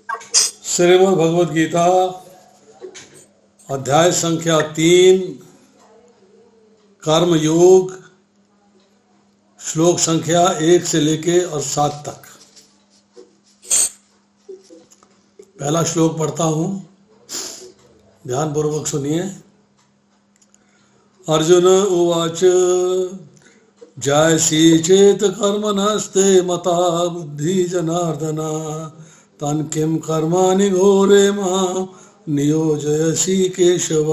श्रीमद् भगवद गीता अध्याय संख्या 3 कर्म योग श्लोक संख्या 1 से लेके और 7 तक। पहला श्लोक पढ़ता हूं, ध्यान पूर्वक सुनिए। अर्जुन उवाच जायसी चेत कर्मणस्ते मता बुद्धि जनार्दन तन किम कर्माणि घोरे मां नियोजयसी केशव।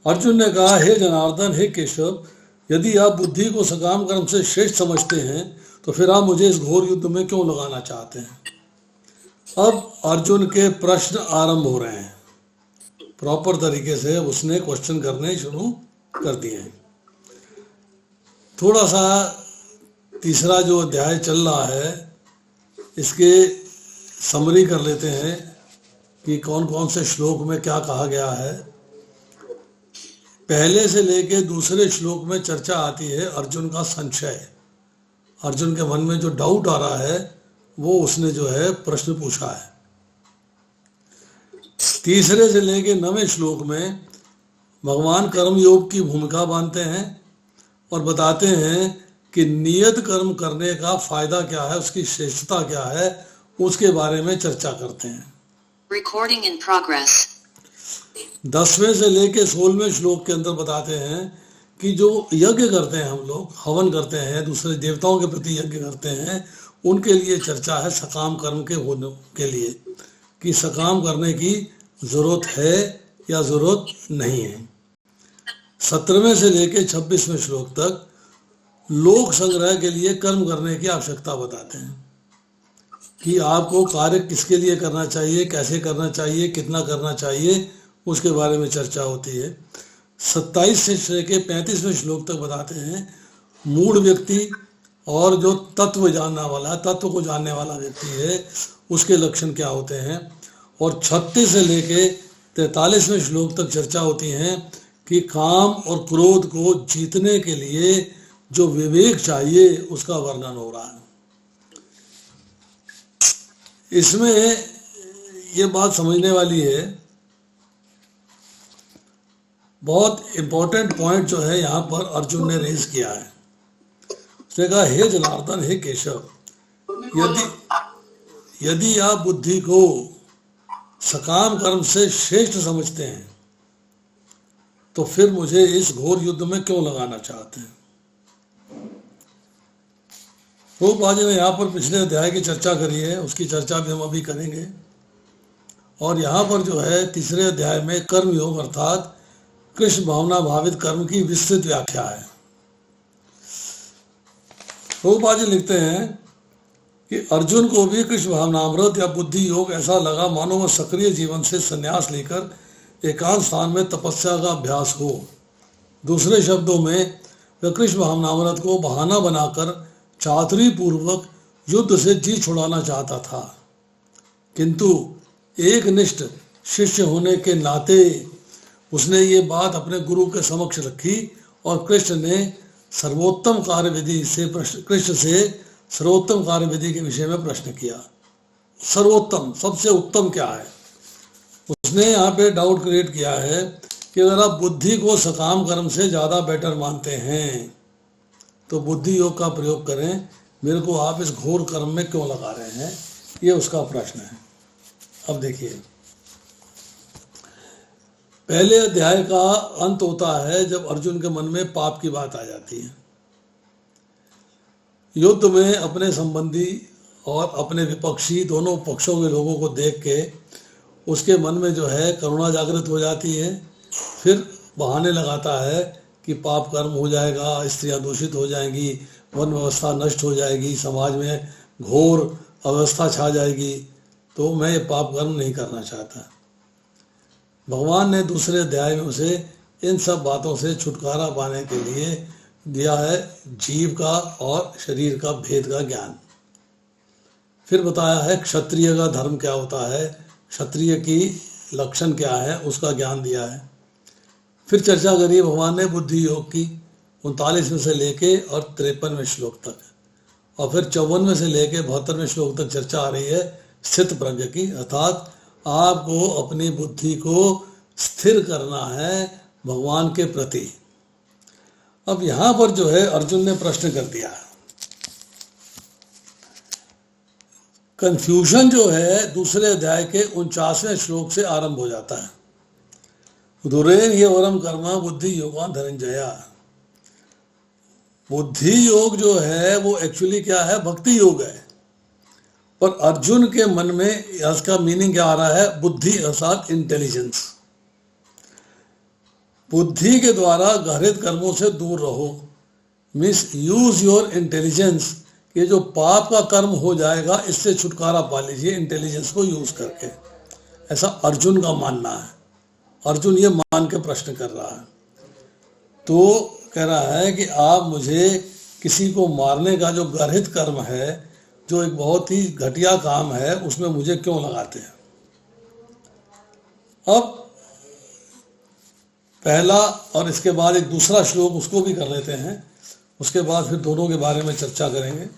अर्जुन ने कहा, हे जनार्दन, हे केशव, यदि आप बुद्धि को सकाम कर्म से श्रेष्ठ समझते हैं तो फिर आप मुझे इस घोर युद्ध में क्यों लगाना चाहते हैं। अब अर्जुन के प्रश्न आरंभ हो रहे हैं। प्रॉपर तरीके से उसने क्वेश्चन करने शुरू कर दिए हैं। थोड़ा सा तीसरा जो अध्याय चल रहा है इसके समरी कर लेते हैं कि कौन कौन से श्लोक में क्या कहा गया है। पहले से लेके दूसरे श्लोक में चर्चा आती है अर्जुन का संशय। अर्जुन के मन में जो डाउट आ रहा है वो उसने जो है प्रश्न पूछा है। तीसरे से लेके 9वें श्लोक में भगवान कर्म योग की भूमिका बांधते हैं और बताते हैं कि नियत कर्म करने का फायदा क्या है, उसकी श्रेष्ठता क्या है, उसके बारे में चर्चा करते हैं। Recording in progress. 10वें से लेके 16वें श्लोक के अंदर बताते हैं कि जो यज्ञ करते हैं, हम लोग हवन करते हैं, दूसरे देवताओं के प्रति यज्ञ करते हैं, उनके लिए चर्चा है सकाम कर्म के होने के लिए कि सकाम करने की जरूरत है या जरूरत नहीं है। 17वें से लेके 26वें श्लोक तक लोक संग्रह के लिए कर्म करने की आवश्यकता बताते हैं कि आपको कार्य किसके लिए करना चाहिए, कैसे करना चाहिए, कितना करना चाहिए, उसके बारे में चर्चा होती है। 27 से लेके 35वें श्लोक तक बताते हैं मूढ़ व्यक्ति और जो तत्व जानने वाला, तत्व को जानने वाला व्यक्ति है, उसके लक्षण क्या होते हैं। और 36 से लेके 43वें श्लोक तक चर्चा होती है कि काम और क्रोध को जीतने के लिए जो विवेक चाहिए उसका वर्णन हो रहा है। इसमें ये बात समझने वाली है, बहुत इंपॉर्टेंट पॉइंट जो है यहाँ पर अर्जुन ने रेज किया है। उसने कहा, हे जनार्दन, हे केशव, यदि आप बुद्धि को सकाम कर्म से श्रेष्ठ समझते हैं तो फिर मुझे इस घोर युद्ध में क्यों लगाना चाहते हैं। प्रभुपाद जी ने यहाँ पर पिछले अध्याय की चर्चा करी है, उसकी चर्चा भी हम अभी करेंगे। और यहाँ पर जो है तीसरे अध्याय में कर्म योग अर्थात कृष्ण भावना भावित कर्म की विस्तृत व्याख्या है। प्रभुपाद जी लिखते हैं कि अर्जुन को भी कृष्ण भावनामृत या बुद्धि योग ऐसा लगा मानो वह सक्रिय जीवन से संन्यास लेकर एकांत स्थान में तपस्या का अभ्यास हो। दूसरे शब्दों में वह कृष्ण भावनामृत को बहाना बनाकर चातुरी पूर्वक युद्ध से जी छुड़ाना चाहता था, किंतु एक निष्ठ शिष्य होने के नाते उसने ये बात अपने गुरु के समक्ष रखी और कृष्ण से सर्वोत्तम कार्य विधि के विषय में प्रश्न किया। सर्वोत्तम, सबसे उत्तम क्या है। उसने यहाँ पे डाउट क्रिएट किया है कि अगर आप बुद्धि को सकाम कर्म से ज़्यादा बेटर मानते हैं तो बुद्धि योग का प्रयोग करें, मेरे को आप इस घोर कर्म में क्यों लगा रहे हैं, ये उसका प्रश्न है। अब देखिए, पहले अध्याय का अंत होता है जब अर्जुन के मन में पाप की बात आ जाती है। युद्ध में अपने संबंधी और अपने विपक्षी दोनों पक्षों के लोगों को देख के उसके मन में जो है करुणा जागृत हो जाती है। फिर बहाने लगाता है कि पाप कर्म हो जाएगा, स्त्रियां दूषित हो जाएंगी, वन व्यवस्था नष्ट हो जाएगी, समाज में घोर अवस्था छा जाएगी, तो मैं ये पाप कर्म नहीं करना चाहता। भगवान ने दूसरे अध्याय में उसे इन सब बातों से छुटकारा पाने के लिए दिया है जीव का और शरीर का भेद का ज्ञान। फिर बताया है क्षत्रिय का धर्म क्या होता है, क्षत्रिय की लक्षण क्या है, उसका ज्ञान दिया है। फिर चर्चा करी भगवान ने बुद्धि योग की 39वें से लेके और 53वें श्लोक तक, और फिर 54वें से लेके 72वें श्लोक तक चर्चा आ रही है स्थित प्रज्ञ की, अर्थात आपको अपनी बुद्धि को स्थिर करना है भगवान के प्रति। अब यहां पर जो है अर्जुन ने प्रश्न कर दिया। कंफ्यूजन जो है दूसरे अध्याय के 49वें श्लोक से आरंभ हो जाता है। दुरेन ये वरम कर्मा बुद्धि योगान धनंजया। बुद्धि योग जो है वो एक्चुअली क्या है, भक्ति योग है, पर अर्जुन के मन में इसका मीनिंग क्या आ रहा है, बुद्धि अर्थात इंटेलिजेंस। बुद्धि के द्वारा गहरित कर्मों से दूर रहो, मीन्स यूज योर इंटेलिजेंस। ये जो पाप का कर्म हो जाएगा इससे छुटकारा पा लीजिए इंटेलिजेंस को यूज करके, ऐसा अर्जुन का मानना है। अर्जुन ये मान के प्रश्न कर रहा है, तो कह रहा है कि आप मुझे किसी को मारने का जो गर्हित कर्म है, जो एक बहुत ही घटिया काम है, उसमें मुझे क्यों लगाते हैं। अब पहला और इसके बाद एक दूसरा श्लोक उसको भी कर लेते हैं, उसके बाद फिर दोनों के बारे में चर्चा करेंगे।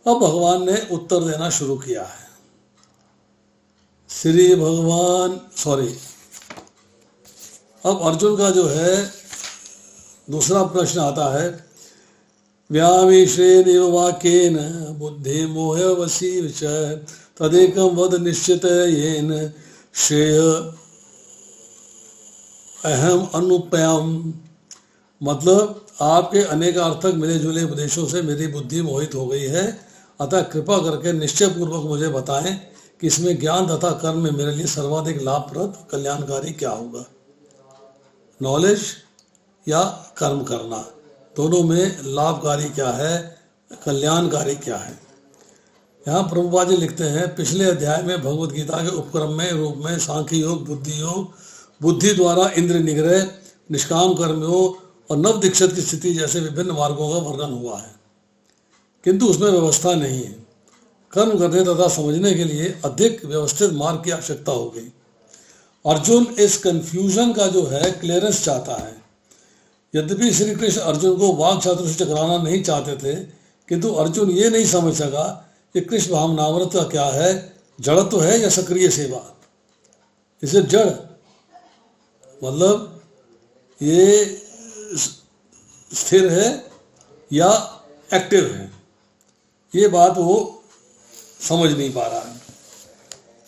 अब भगवान ने उत्तर देना शुरू किया है। श्री भगवान अब अर्जुन का जो है दूसरा प्रश्न आता है, व्यामिश्रेण वाक्येन बुद्धि मोह वशी च तदेकं वद निश्चित येन श्रेय अहम अनुपयम। मतलब आपके अनेकार्थक मिले जुले उपदेशों से मेरी बुद्धि मोहित हो गई है, अतः कृपा करके निश्चय पूर्वक मुझे बताएं कि इसमें ज्ञान तथा कर्म में मेरे लिए सर्वाधिक लाभप्रद कल्याणकारी क्या होगा। नॉलेज या कर्म करना, दोनों में लाभकारी क्या है, कल्याणकारी क्या है। यहाँ प्रभुपाद जी लिखते हैं, पिछले अध्याय में भगवद गीता के उपक्रम में रूप में सांख्य योग, बुद्धि योग, बुद्धि द्वारा इंद्र निग्रह, निष्काम कर्मयोग और नव दीक्षित की स्थिति जैसे विभिन्न मार्गों का वर्णन हुआ है, किंतु उसमें व्यवस्था नहीं है। कर्म करने तथा समझने के लिए अधिक व्यवस्थित मार्ग की आवश्यकता होगी। अर्जुन इस कंफ्यूजन का जो है क्लियरेंस चाहता है। यद्यपि श्री कृष्ण अर्जुन को वाक चातुर्य से टकराना नहीं चाहते थे, किंतु अर्जुन ये नहीं समझ सका कि कृष्ण भावनामृत का क्या है, जड़त्व है या सक्रिय सेवा। इसे जड़ मतलब ये स्थिर है या एक्टिव है, ये बात वो समझ नहीं पा रहा है।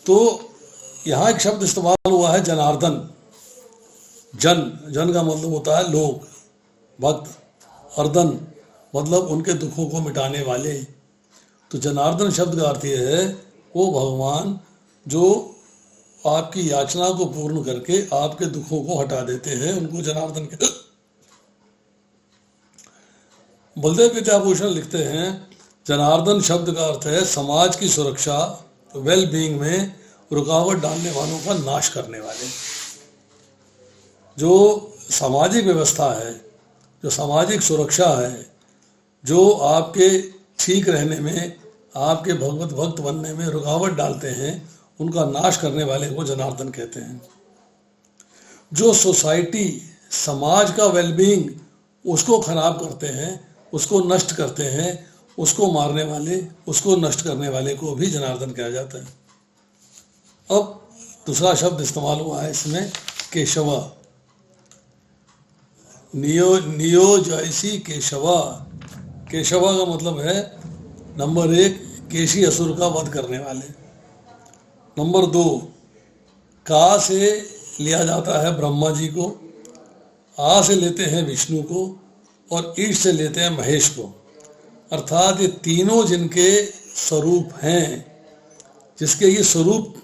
तो यहाँ एक शब्द इस्तेमाल हुआ है जनार्दन। जन का मतलब होता है लोग, भक्त। अर्दन मतलब उनके दुखों को मिटाने वाले। तो जनार्दन शब्द का अर्थ ये है, वो भगवान जो आपकी याचना को पूर्ण करके आपके दुखों को हटा देते हैं, उनको जनार्दन कहते हैं। बलदेव विद्याभूषण लिखते हैं, जनार्दन शब्द का अर्थ है समाज की सुरक्षा, वेल बीइंग में रुकावट डालने वालों का नाश करने वाले। जो सामाजिक व्यवस्था है, जो सामाजिक सुरक्षा है, जो आपके ठीक रहने में, आपके भगवत भक्त बनने में रुकावट डालते हैं, उनका नाश करने वाले को जनार्दन कहते हैं। जो सोसाइटी, समाज का वेलबींग उसको खराब करते हैं, उसको नष्ट करते हैं, उसको मारने वाले, उसको नष्ट करने वाले को भी जनार्दन कहा जाता है। अब दूसरा शब्द इस्तेमाल हुआ है इसमें, केशवा। नियो जैसी केशवा। केशवा का मतलब है नंबर 1 केशी असुर का वध करने वाले। नंबर 2 का से लिया जाता है ब्रह्मा जी को, आ से लेते हैं विष्णु को और ईश से लेते हैं महेश को। अर्थात ये तीनों जिनके स्वरूप हैं, जिसके ये स्वरूप,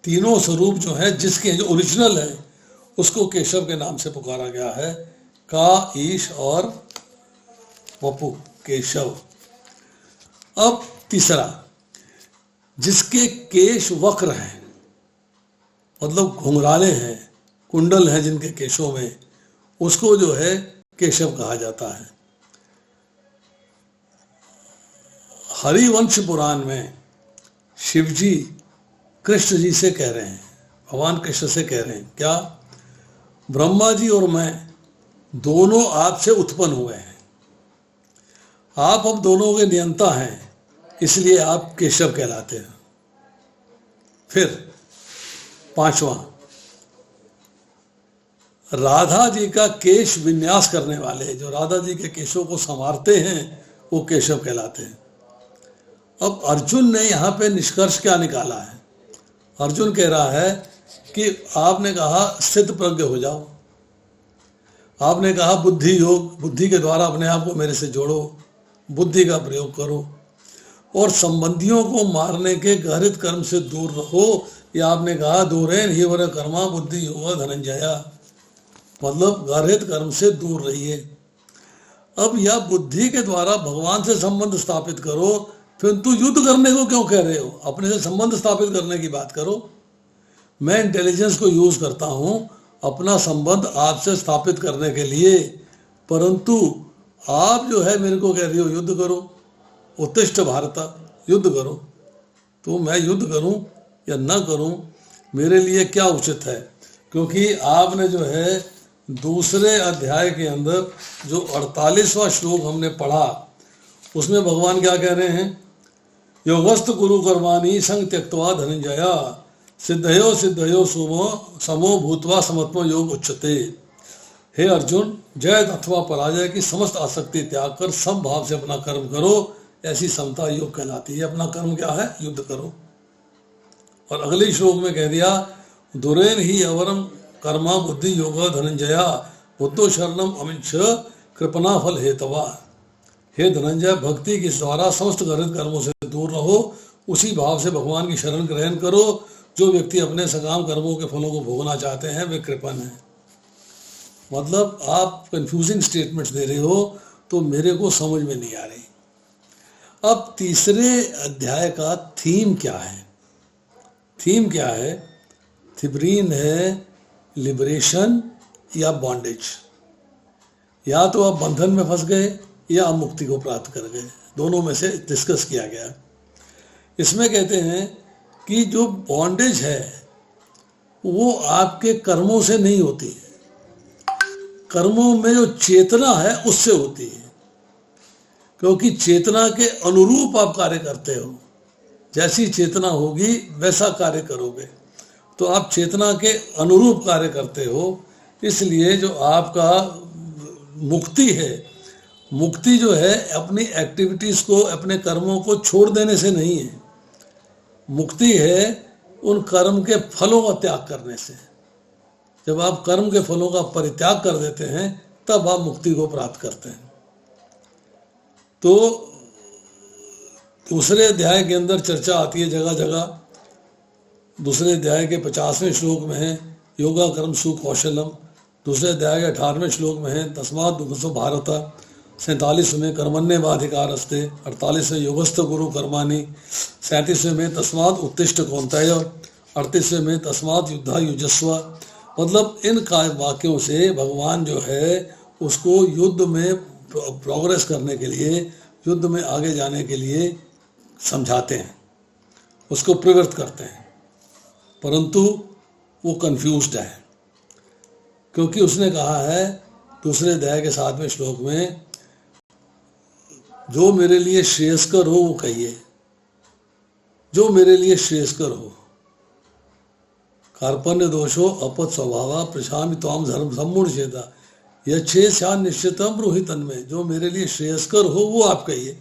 तीनों स्वरूप जो है जिसके जो ओरिजिनल है, उसको केशव के नाम से पुकारा गया है। का, ईश और वपु, केशव। अब तीसरा, जिसके केश वक्र हैं, मतलब घुंघराले हैं, कुंडल हैं जिनके केशों में, उसको जो है केशव कहा जाता है। हरिवंश पुराण में शिवजी कृष्ण जी से कह रहे हैं, भगवान कृष्ण से कह रहे हैं, क्या ब्रह्मा जी और मैं दोनों आपसे उत्पन्न हुए हैं, आप अब दोनों के नियंता हैं, इसलिए आप केशव कहलाते हैं। फिर पांचवा, राधा जी का केश विन्यास करने वाले, जो राधा जी के केशों को संवारते हैं, वो केशव कहलाते हैं। अब अर्जुन ने यहाँ पे निष्कर्ष क्या निकाला है? अर्जुन कह रहा है कि आपने कहा स्थित प्रज्ञ हो जाओ, आपने कहा बुद्धि योग, बुद्धि के द्वारा अपने आप को मेरे से जोड़ो, बुद्धि का प्रयोग करो, और संबंधियों को मारने के गहरित कर्म से दूर रहो। या आपने कहा दूरेन ही वर कर्मा बुद्धि योग धनंजया, मतलब गहरित कर्म से दूर रहिए। अब यह बुद्धि के द्वारा भगवान से संबंध स्थापित करो, फिर तू युद्ध करने को क्यों कह रहे हो? अपने से संबंध स्थापित करने की बात करो। मैं इंटेलिजेंस को यूज करता हूं अपना संबंध आपसे स्थापित करने के लिए, परंतु आप जो है मेरे को कह रही हो युद्ध करो, उत्तिष्ठ भारत, युद्ध करो। तो मैं युद्ध करूं या न करूं, मेरे लिए क्या उचित है? क्योंकि आपने जो है दूसरे अध्याय के अंदर जो 48वां श्लोक हमने पढ़ा, उसमें भगवान क्या कह रहे हैं? योगस्थ गुरु कर्माणि संग त्यक्त्वा धनंजया सिद्धयो सिद्धयो समो भूत्वा समत्व योग उच्यते। हे अर्जुन, जय अथवा पराजय की समस्त आसक्ति त्याग कर सब भाव से अपना कर्म करो, ऐसी समता योग कहलाती है। अपना कर्म क्या है? युद्ध करो। और अगले श्लोक में कह दिया दुरेन ही अवरम कर्मा बुद्धि योग धनंजया बुद्धो शरणम अमिच्छ कृपणा फल हेतवा। हे धनंजय, भक्ति के द्वारा समस्त गलत कर्मों से दूर रहो, उसी भाव से भगवान की शरण ग्रहण करो। जो व्यक्ति अपने सकाम कर्मों के फलों को भोगना चाहते हैं वे कृपण हैं। मतलब आप कंफ्यूजिंग स्टेटमेंट्स दे रहे हो तो मेरे को समझ में नहीं आ रही। अब तीसरे अध्याय का थीम क्या है? थीम क्या है? थिब्रीन है लिबरेशन या बॉन्डेज। या तो आप बंधन में फंस गए या आप मुक्ति को प्राप्त कर गए, दोनों में से डिस्कस किया गया। इसमें कहते हैं कि जो बॉन्डेज है वो आपके कर्मों से नहीं होती है, कर्मों में जो चेतना है उससे होती है। क्योंकि चेतना के अनुरूप आप कार्य करते हो, जैसी चेतना होगी वैसा कार्य करोगे। तो आप चेतना के अनुरूप कार्य करते हो, इसलिए जो आपका मुक्ति है, मुक्ति जो है अपनी एक्टिविटीज को, अपने कर्मों को छोड़ देने से नहीं है। मुक्ति है उन कर्म के फलों का त्याग करने से। जब आप कर्म के फलों का परित्याग कर देते हैं तब आप मुक्ति को प्राप्त करते हैं। तो दूसरे अध्याय के अंदर चर्चा आती है जगह जगह। दूसरे अध्याय के 50वें श्लोक में है योगा कर्म सुकौशलम। दूसरे अध्याय के 18वें श्लोक में है तस्मात् दुःखसो भारत। 47 में कर्मण्येवाधिकारस्ते। 48वें योगस्थ गुरु कर्माणि। 37वें में तस्मात् उत्तिष्ठ कौन्तेय। 38वें में तस्मात् युद्धा युजस्व। मतलब इन वाक्यों से भगवान जो है उसको युद्ध में प्रोग्रेस करने के लिए, युद्ध में आगे जाने के लिए समझाते हैं, उसको प्रवृत्त करते हैं। परंतु वो कंफ्यूज्ड है, क्योंकि उसने कहा है दूसरे अध्याय के 7वें श्लोक में जो मेरे लिए श्रेयस्कर हो वो कहिए, जो मेरे लिए श्रेयस्कर हो। कार्पण्य दोषो अपत स्वभाव प्रशामि त्वाम धर्म सम्मूढ़ चेता यच्छे श्यान निश्चितम रोहितन में। जो मेरे लिए श्रेयस्कर हो वो आप कहिए।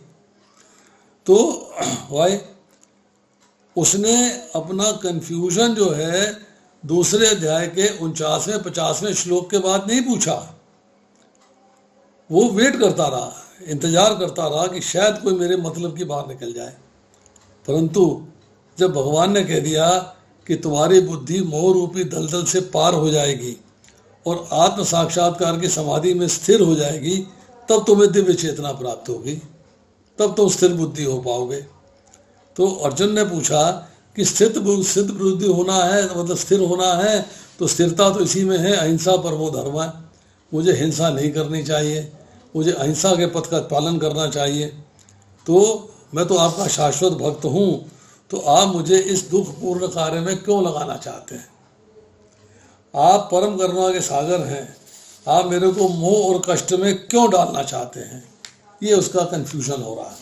तो भाई उसने अपना कंफ्यूजन जो है दूसरे अध्याय के 49वें 50वें श्लोक के बाद नहीं पूछा। वो वेट करता रहा, इंतजार करता रहा कि शायद कोई मेरे मतलब की बात निकल जाए। परंतु जब भगवान ने कह दिया कि तुम्हारी बुद्धि मोह रूपी दलदल से पार हो जाएगी और आत्म साक्षात्कार की समाधि में स्थिर हो जाएगी, तब तुम्हें दिव्य चेतना प्राप्त होगी, तब तुम स्थिर बुद्धि हो पाओगे। तो अर्जुन ने पूछा कि सिद्ध बुद्धि होना है, मतलब स्थिर होना है, तो स्थिरता तो इसी में है, अहिंसा परमो धर्म है। मुझे हिंसा नहीं करनी चाहिए, मुझे अहिंसा के पथ का पालन करना चाहिए। तो मैं तो आपका शाश्वत भक्त हूँ, तो आप मुझे इस दुखपूर्ण कार्य में क्यों लगाना चाहते हैं? आप परम करुणा के सागर हैं, आप मेरे को मोह और कष्ट में क्यों डालना चाहते हैं? ये उसका कंफ्यूजन हो रहा है।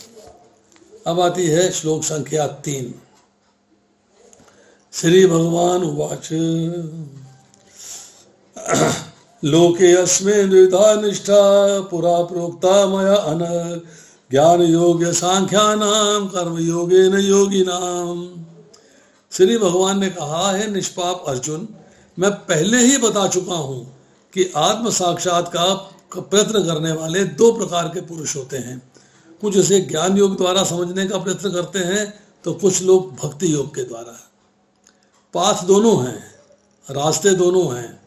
अब आती है श्लोक संख्या 3। श्री भगवान उवाच लोके अस्मिन् द्विधा निष्ठा पुरा प्रोक्ता मया अनघ ज्ञान योग्य सांख्यानाम कर्म योगेन योगिनाम। श्री भगवान ने कहा है निष्पाप अर्जुन, मैं पहले ही बता चुका हूँ कि आत्म साक्षात्कार का प्रयत्न करने वाले 2 प्रकार के पुरुष होते हैं। कुछ इसे ज्ञान योग द्वारा समझने का प्रयत्न करते हैं तो कुछ लोग भक्ति योग के द्वारा। पाथ दोनों हैं, रास्ते दोनों हैं।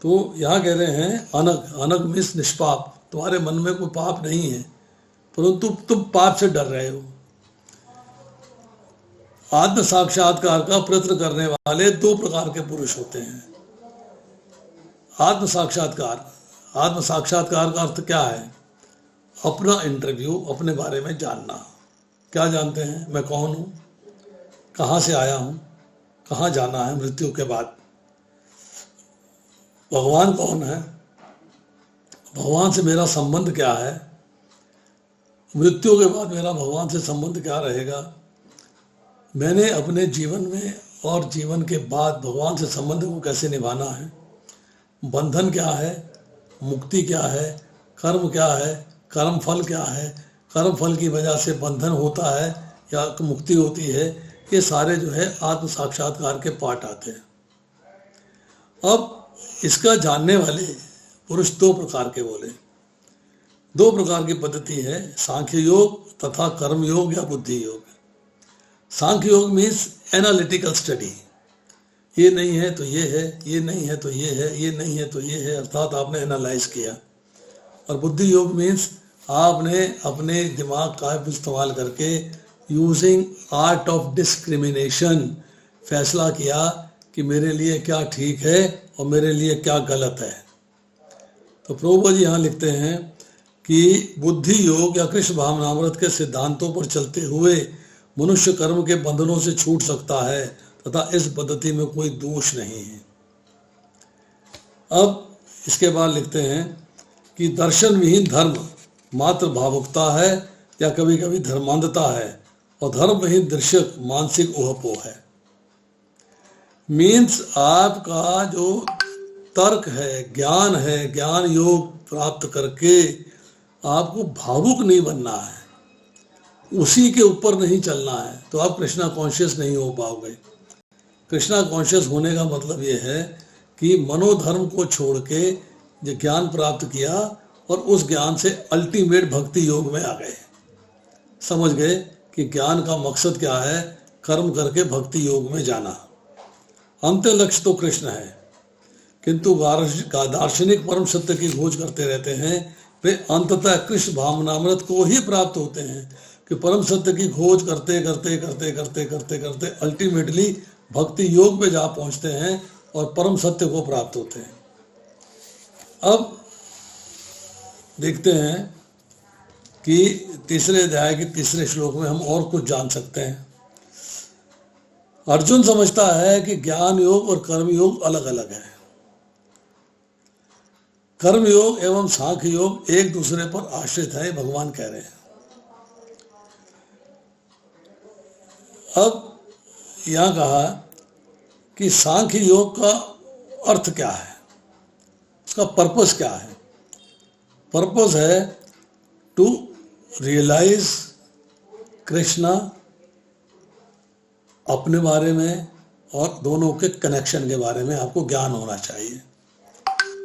तो यहाँ कह रहे हैं अनग, अनग मीन्स निष्पाप, तुम्हारे मन में कोई पाप नहीं है परंतु तुम पाप से डर रहे हो। आत्म साक्षात्कार का प्रयत्न करने वाले 2 प्रकार के पुरुष होते हैं। आत्म साक्षात्कार का अर्थ क्या है? अपना इंटरव्यू, अपने बारे में जानना। क्या जानते हैं? मैं कौन हूँ, कहाँ से आया हूँ, कहाँ जाना है मृत्यु के बाद, भगवान कौन है, भगवान से मेरा संबंध क्या है, मृत्यु के बाद मेरा भगवान से संबंध क्या रहेगा, मैंने अपने जीवन में और जीवन के बाद भगवान से संबंध को कैसे निभाना है, बंधन क्या है, मुक्ति क्या है, कर्म क्या है, कर्म फल क्या है, कर्म फल की वजह से बंधन होता है या मुक्ति होती है, ये सारे जो है आत्म साक्षात्कार के पार्ट आते हैं। अब इसका जानने वाले पुरुष 2 प्रकार के बोले। 2 प्रकार की पद्धति है, सांख्य योग तथा कर्म योग या बुद्धि योग। सांख्य योग मीन्स एनालिटिकल स्टडी, ये नहीं है तो ये है, ये नहीं है तो ये है, ये नहीं है तो ये है, अर्थात आपने एनालाइज किया। और बुद्धि योग मीन्स आपने अपने दिमाग का इस्तेमाल करके यूजिंग आर्ट ऑफ डिस्क्रिमिनेशन फैसला किया कि मेरे लिए क्या ठीक है और मेरे लिए क्या गलत है। तो प्रभुपाद जी यहाँ लिखते हैं कि बुद्धि योग या कृष्ण भावनामृत के सिद्धांतों पर चलते हुए मनुष्य कर्म के बंधनों से छूट सकता है तथा इस पद्धति में कोई दोष नहीं है। अब इसके बाद लिखते हैं कि दर्शन विहीन धर्म मात्र भावुकता है या कभी कभी धर्मांधता है और धर्म विहीन दृश्यक मानसिक ऊहापोह है। मीन्स आपका जो तर्क है, ज्ञान है, ज्ञान योग प्राप्त करके आपको भावुक नहीं बनना है, उसी के ऊपर नहीं चलना है, तो आप कृष्णा कॉन्शियस नहीं हो पाओगे। कृष्णा कॉन्शियस होने का मतलब ये है कि मनोधर्म को छोड़ के जो ज्ञान प्राप्त किया और उस ज्ञान से अल्टीमेट भक्ति योग में आ गए, समझ गए कि ज्ञान का मकसद क्या है, कर्म करके भक्ति योग में जाना। अंत्य लक्ष्य तो कृष्ण है, किंतु दार्शनिक परम सत्य की खोज करते रहते हैं, वे अंततः कृष्ण भावनामृत को ही प्राप्त होते हैं कि परम सत्य की खोज करते करते करते करते करते करते अल्टीमेटली भक्ति योग में जा पहुंचते हैं और परम सत्य को प्राप्त होते हैं। अब देखते हैं कि 3 अध्याय के 3 श्लोक में हम और कुछ जान सकते हैं। अर्जुन समझता है कि ज्ञान योग और कर्म योग अलग अलग है। कर्म योग एवं सांख्य योग एक दूसरे पर आश्रित है, भगवान कह रहे हैं। अब यहां कहा कि सांख्य योग का अर्थ क्या है, उसका पर्पस क्या है। पर्पस है टू रियलाइज कृष्णा अपने बारे में और दोनों के कनेक्शन के बारे में आपको ज्ञान होना चाहिए।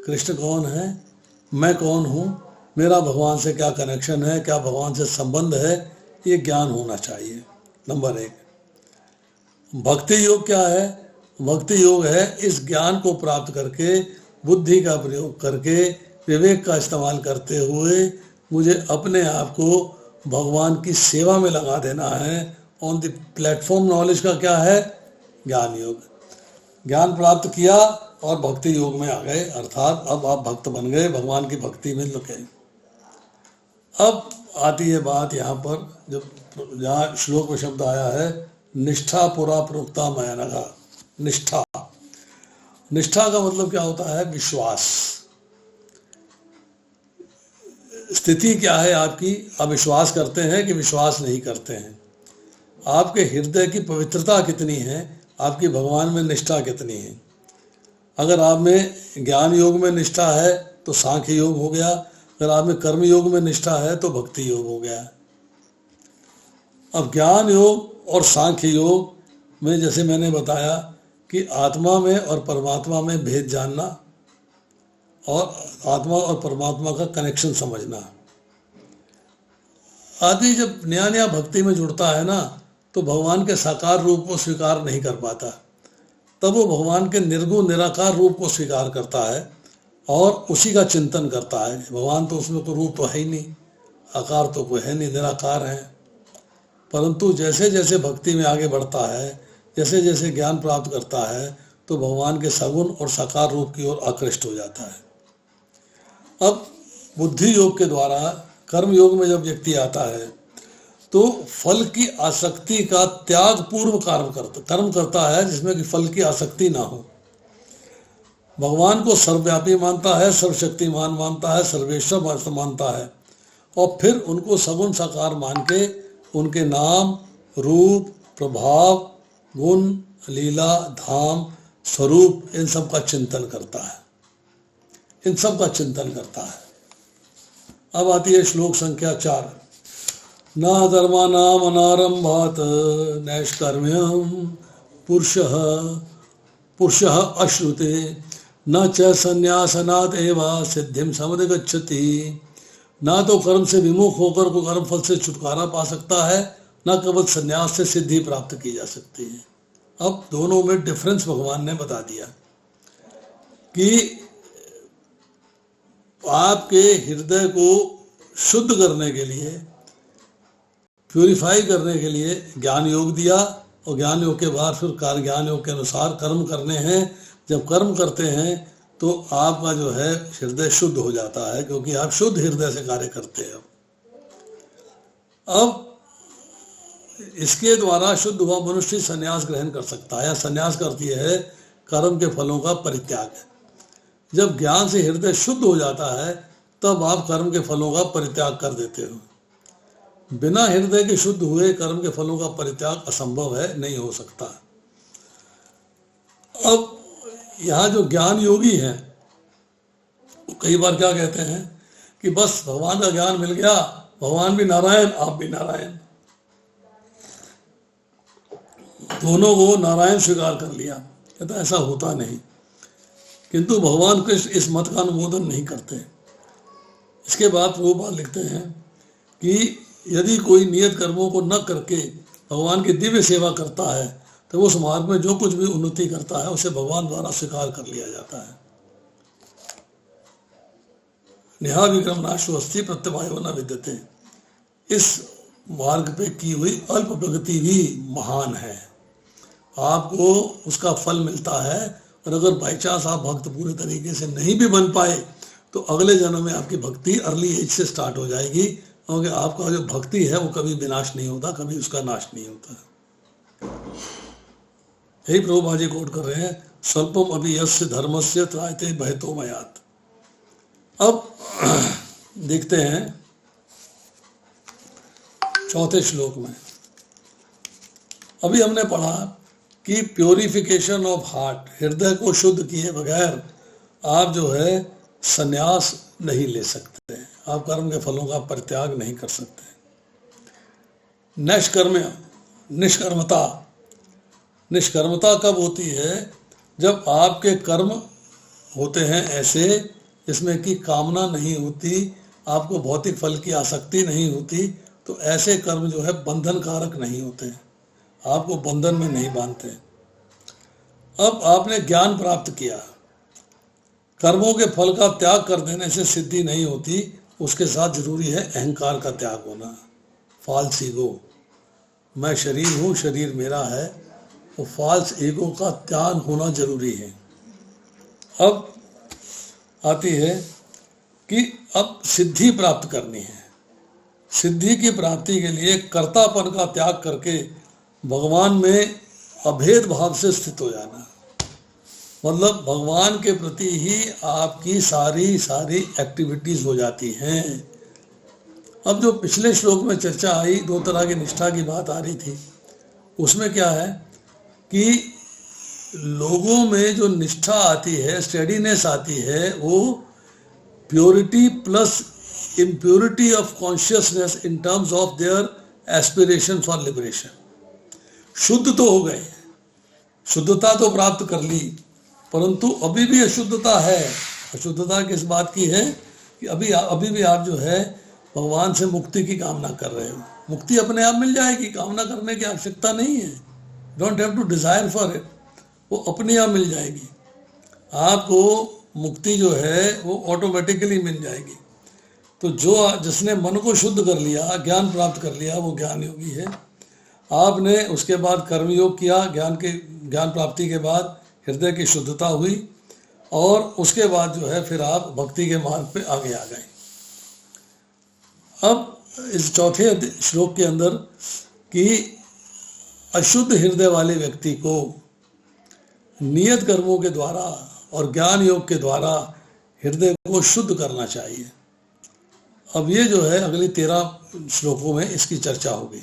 कृष्ण कौन है, मैं कौन हूँ, मेरा भगवान से क्या कनेक्शन है, क्या भगवान से संबंध है, ये ज्ञान होना चाहिए। नंबर 1। भक्ति योग क्या है? भक्ति योग है इस ज्ञान को प्राप्त करके बुद्धि का प्रयोग करके विवेक का इस्तेमाल करते हुए मुझे अपने आप को भगवान की सेवा में लगा देना है। ऑन द प्लेटफॉर्म नॉलेज का क्या है? ज्ञान योग। ज्ञान प्राप्त किया और भक्ति योग में आ गए, अर्थात अब आप भक्त बन गए, भगवान की भक्ति में लुके। अब आती है बात यहाँ पर, जब जहाँ श्लोक में शब्द आया है निष्ठा पुरा प्रोक्ता मया नघ। निष्ठा, निष्ठा का मतलब क्या होता है? विश्वास। स्थिति क्या है आपकी, आप विश्वास करते हैं कि विश्वास नहीं करते हैं, आपके हृदय की पवित्रता कितनी है, आपकी भगवान में निष्ठा कितनी है। अगर आप में ज्ञान योग में निष्ठा है तो सांख्य योग हो गया, अगर आप में कर्म योग में निष्ठा है तो भक्ति योग हो गया। अब ज्ञान योग और सांख्य योग में जैसे मैंने बताया कि आत्मा में और परमात्मा में भेद जानना और आत्मा और परमात्मा का कनेक्शन समझना। आदमी जब नया नया भक्ति में जुड़ता है ना तो भगवान के साकार रूप को स्वीकार नहीं कर पाता, तब वो भगवान के निर्गुण निराकार रूप को स्वीकार करता है और उसी का चिंतन करता है। भगवान तो उसमें कोई रूप तो है ही नहीं, आकार तो कोई है नहीं, निराकार है। परंतु जैसे जैसे भक्ति में आगे बढ़ता है, जैसे जैसे ज्ञान प्राप्त करता है, तो भगवान के सगुण और साकार रूप की ओर आकृष्ट हो जाता है। अब बुद्धि योग के द्वारा कर्म योग में जब व्यक्ति आता है तो फल की आसक्ति का त्याग पूर्व कर्म करता है, जिसमें कि फल की आसक्ति ना हो। भगवान को सर्वव्यापी मानता है, सर्वशक्तिमान मानता है, सर्वेश्वर मानता है, और फिर उनको सगुण साकार मान के उनके नाम, रूप, प्रभाव, गुण, लीला, धाम, स्वरूप, इन सब का चिंतन करता है, इन सब का चिंतन करता है। अब आती है श्लोक संख्या 4। न धर्मानाम अनारंभात नैष्कर्म्यम पुरुषः अश्नुते न च संन्यासनात् एव सिद्धिम समधिगच्छति। ना तो कर्म से विमुख होकर कोई कर्म फल से छुटकारा पा सकता है, न केवल संन्यास से सिद्धि प्राप्त की जा सकती है। अब दोनों में डिफरेंस भगवान ने बता दिया कि आपके हृदय को शुद्ध करने के लिए, प्यूरिफाई करने के लिए ज्ञान योग दिया, और ज्ञान योग के बाद फिर ज्ञान योग के अनुसार कर्म करने हैं। जब कर्म करते हैं तो आपका जो है हृदय शुद्ध हो जाता है, क्योंकि आप शुद्ध हृदय से कार्य करते हैं। अब इसके द्वारा शुद्ध हुआ मनुष्य संन्यास ग्रहण कर सकता है, या संन्यास करती है कर्म के फलों का परित्याग। जब ज्ञान से हृदय शुद्ध हो जाता है तब आप कर्म के फलों का परित्याग कर देते हो। बिना हृदय के शुद्ध हुए कर्म के फलों का परित्याग असंभव है, नहीं हो सकता। अब यहाँ जो ज्ञान योगी हैं वो कई बार क्या कहते हैं कि बस भगवान का ज्ञान मिल गया, भगवान भी नारायण, आप भी नारायण, दोनों को नारायण स्वीकार कर लिया। कहता ऐसा होता नहीं। किंतु भगवान कृष्ण इस मत का अनुमोदन नहीं करते। इसके बाद प्रभुपाद लिखते हैं कि यदि कोई नियत कर्मों को न करके भगवान की दिव्य सेवा करता है तो उस मार्ग में जो कुछ भी उन्नति करता है उसे भगवान द्वारा स्वीकार कर लिया जाता है। नेहा विक्रम नाशु अस्ति प्रत्यवायो न विद्यते। इस मार्ग पे की हुई अल्प प्रगति भी महान है, आपको उसका फल मिलता है। और अगर बाई चांस आप भक्त पूरे तरीके से नहीं भी बन पाए तो अगले जन्म में आपकी भक्ति अर्ली एज से स्टार्ट हो जाएगी, क्योंकि आपका जो भक्ति है वो कभी विनाश नहीं होता, कभी उसका नाश नहीं होता। यही प्रभुपाद जी कोट कर रहे हैं, स्वल्पम अभी यस्य धर्मस्य त्रायते भयतो मयात्। अब देखते हैं चौथे श्लोक में। अभी हमने पढ़ा कि प्योरिफिकेशन ऑफ हार्ट, हृदय को शुद्ध किए बगैर आप जो है संन्यास नहीं ले सकते, आप कर्म के फलों का परित्याग नहीं कर सकते। निष्कर्मता कब होती है? जब आपके कर्म होते हैं ऐसे जिसमें कि कामना नहीं होती, आपको भौतिक फल की आसक्ति नहीं होती, तो ऐसे कर्म जो है बंधन कारक नहीं होते, आपको बंधन में नहीं बांधते। अब आपने ज्ञान प्राप्त किया, कर्मों के फल का त्याग कर देने से सिद्धि नहीं होती, उसके साथ जरूरी है अहंकार का त्याग होना, फॉल्स ईगो, मैं शरीर हूँ, शरीर मेरा है, वो फॉल्स ईगो का त्याग होना जरूरी है। अब आती है कि अब सिद्धि प्राप्त करनी है। सिद्धि की प्राप्ति के लिए कर्तापन का त्याग करके भगवान में अभेद भाव से स्थित हो जाना, मतलब भगवान के प्रति ही आपकी सारी एक्टिविटीज हो जाती हैं, अब जो पिछले श्लोक में चर्चा आई, दो तरह की निष्ठा की बात आ रही थी, उसमें क्या है कि लोगों में जो निष्ठा आती है, स्टेडीनेस आती है, वो purity plus impurity of consciousness in terms of their aspiration for liberation. शुद्ध तो हो गए, शुद्धता तो प्राप्त कर ली, परंतु अभी भी अशुद्धता है। अशुद्धता किस बात की है कि अभी भी आप जो है भगवान से मुक्ति की कामना कर रहे हो। मुक्ति अपने आप मिल जाएगी, कामना करने की आवश्यकता नहीं है। Don't have to desire for it, वो अपने आप मिल जाएगी। आपको मुक्ति जो है वो ऑटोमेटिकली मिल जाएगी। तो जिसने मन को शुद्ध कर लिया, ज्ञान प्राप्त कर लिया, वो ज्ञान योगी है। आपने उसके बाद कर्मयोग किया, ज्ञान प्राप्ति के बाद हृदय की शुद्धता हुई, और उसके बाद जो है फिर आप भक्ति के मार्ग पे आगे आ गए। अब इस चौथे श्लोक के अंदर कि अशुद्ध हृदय वाले व्यक्ति को नियत कर्मों के द्वारा और ज्ञान योग के द्वारा हृदय को शुद्ध करना चाहिए। अब ये जो है अगली 13 श्लोकों में इसकी चर्चा होगी।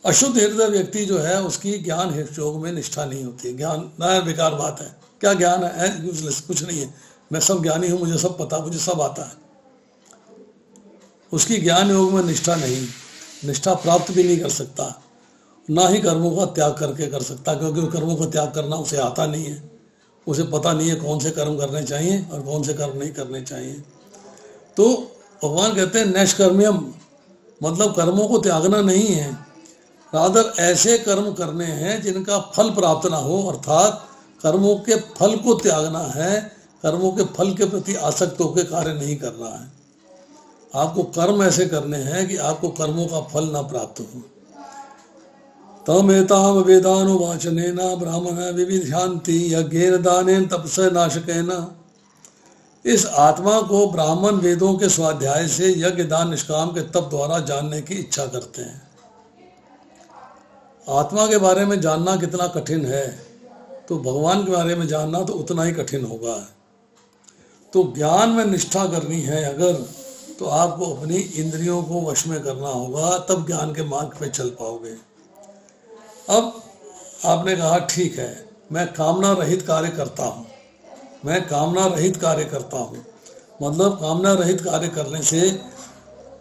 अशुद्ध हृदय व्यक्ति जो है उसकी ज्ञान योग में निष्ठा नहीं होती। ज्ञान ना बेकार बात है, क्या ज्ञान है, यूजलेस, कुछ नहीं है, मैं सब ज्ञानी हूँ, मुझे सब पता, मुझे सब आता है। उसकी ज्ञान योग में निष्ठा नहीं, निष्ठा प्राप्त भी नहीं कर सकता, ना ही कर्मों का त्याग करके कर सकता, क्योंकि वो कर्मों का त्याग करना उसे आता नहीं है। उसे पता नहीं है कौन से कर्म करने चाहिए और कौन से कर्म नहीं करने चाहिए। तो भगवान कहते हैं नैष्कर्म्यम, मतलब कर्मों को त्यागना नहीं है, रादर ऐसे कर्म करने हैं जिनका फल प्राप्त ना हो, अर्थात कर्मों के फल को त्यागना है, कर्मों के फल के प्रति आसक्त होकर कार्य नहीं करना है। आपको कर्म ऐसे करने हैं कि आपको कर्मों का फल ना प्राप्त हो। तमेताम वेदानुवाचनेन ब्राह्मण विविध्यांति यज्ञेन दानेन तपस्य नाशकेन। इस आत्मा को ब्राह्मण वेदों के स्वाध्याय से, यज्ञ दान निष्काम के तप द्वारा जानने की इच्छा करते हैं। आत्मा के बारे में जानना कितना कठिन है, तो भगवान के बारे में जानना तो उतना ही कठिन होगा। तो ज्ञान में निष्ठा करनी है अगर, तो आपको अपनी इंद्रियों को वश में करना होगा, तब ज्ञान के मार्ग पे चल पाओगे। अब आपने कहा ठीक है, मैं कामना रहित कार्य करता हूँ, मैं कामना रहित कार्य करता हूँ, मतलब कामना रहित कार्य करने से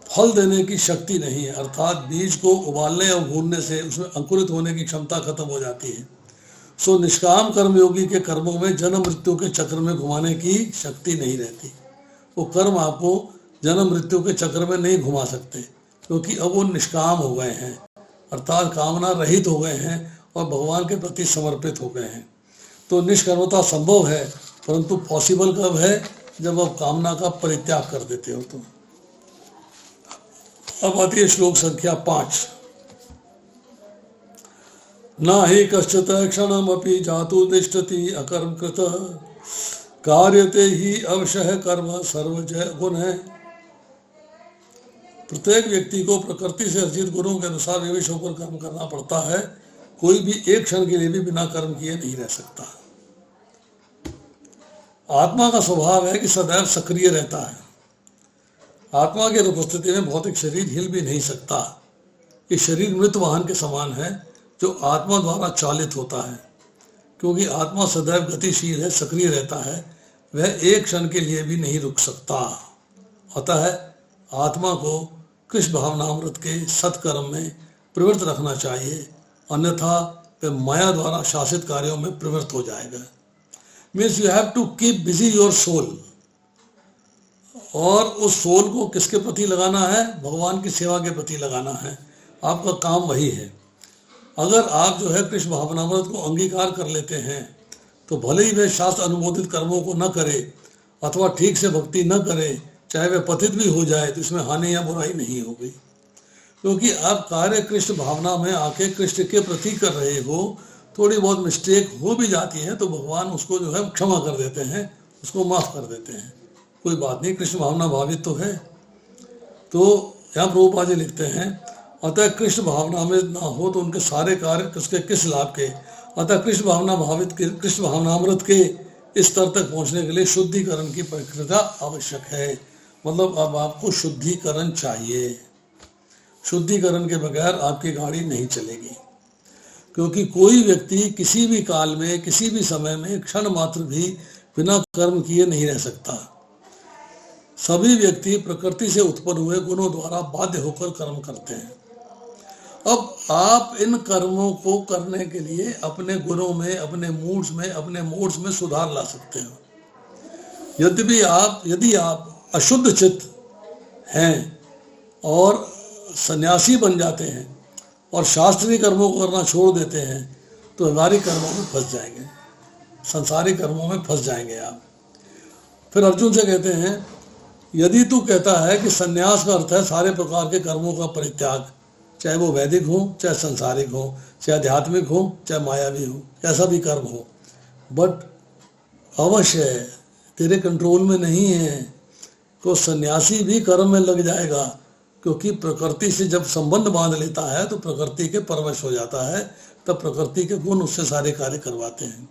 फल देने की शक्ति नहीं है, अर्थात बीज को उबालने और भूनने से उसमें अंकुरित होने की क्षमता खत्म हो जाती है। सो निष्काम कर्मयोगी के कर्मों में जन्म मृत्यु के चक्र में घुमाने की शक्ति नहीं रहती। वो कर्म आपको जन्म मृत्यु के चक्र में नहीं घुमा सकते, क्योंकि अब वो निष्काम हो गए हैं, अर्थात कामना रहित हो गए हैं और भगवान के प्रति समर्पित हो गए हैं। तो निष्कर्मता संभव है, परंतु पॉसिबल कब है, जब आप कामना का परित्याग कर देते हो। तो अब आती है श्लोक संख्या 5। न हि कश्चित् क्षणमपि जातु तिष्ठति अकर्म कृत कार्यते ही अवश्य कर्म सर्वजय गुण है। प्रत्येक व्यक्ति को प्रकृति से अर्जित गुणों के अनुसार विवश होकर कर्म करना पड़ता है। कोई भी एक क्षण के लिए भी बिना कर्म किए नहीं रह सकता। आत्मा का स्वभाव है कि सदैव सक्रिय रहता है। आत्मा की उपस्थिति में भौतिक शरीर हिल भी नहीं सकता। ये शरीर मृत वाहन के समान है जो आत्मा द्वारा चालित होता है, क्योंकि आत्मा सदैव गतिशील है, सक्रिय रहता है, वह एक क्षण के लिए भी नहीं रुक सकता। अतः आत्मा को कृष्ण भावनामृत के सत्कर्म में प्रवृत्त रखना चाहिए, अन्यथा वह माया द्वारा शासित कार्यों में प्रवृत्त हो जाएगा। Means you have to keep busy your soul. और उस सोल को किसके प्रति लगाना है? भगवान की सेवा के प्रति लगाना है। आपका काम वही है। अगर आप जो है कृष्ण भावनामृत को अंगीकार कर लेते हैं तो भले ही वह शास्त्र अनुमोदित कर्मों को न करे अथवा ठीक से भक्ति न करे, चाहे वह पतित भी हो जाए, तो इसमें हानि या बुराई नहीं होगी, क्योंकि आप कार्य कृष्ण भावना में आके कृष्ण के प्रति कर रहे हो। थोड़ी बहुत मिस्टेक हो भी जाती है तो भगवान उसको जो है क्षमा कर देते हैं, उसको माफ कर देते हैं, कोई बात नहीं, कृष्ण भावना भावित तो है। तो यहाँ प्रभुपाद जी लिखते हैं, अतः कृष्ण भावना में ना हो तो उनके सारे कार्य उसके किस लाभ के। अतः कृष्ण भावना भावित के, कृष्ण भावनामृत के इस स्तर तक पहुँचने के लिए शुद्धिकरण की प्रक्रिया आवश्यक है। मतलब अब आपको शुद्धिकरण चाहिए। शुद्धिकरण के बगैर आपकी गाड़ी नहीं चलेगी, क्योंकि कोई व्यक्ति किसी भी काल में, किसी भी समय में, क्षण मात्र भी बिना कर्म किए नहीं रह सकता। सभी व्यक्ति प्रकृति से उत्पन्न हुए गुणों द्वारा बाध्य होकर कर्म करते हैं। अब आप इन कर्मों को करने के लिए अपने गुणों में, अपने मूड्स में, अपने मोड्स में सुधार ला सकते हो। यदि आप अशुद्ध चित्त हैं और सन्यासी बन जाते हैं और शास्त्रीय कर्मों को करना छोड़ देते हैं, तो व्यवहारिक कर्मों में फंस जाएंगे, संसारिक कर्मों में फंस जाएंगे आप। फिर अर्जुन से कहते हैं, यदि तू कहता है कि सन्यास का अर्थ है सारे प्रकार के कर्मों का परित्याग, चाहे वो वैदिक हो, चाहे संसारिक हो, चाहे आध्यात्मिक हो, चाहे मायावी हो, कैसा भी कर्म हो, बट अवश्य तेरे कंट्रोल में नहीं है तो सन्यासी भी कर्म में लग जाएगा, क्योंकि प्रकृति से जब संबंध बांध लेता है तो प्रकृति के परवश हो जाता है, तब प्रकृति के गुण उससे सारे कार्य करवाते हैं।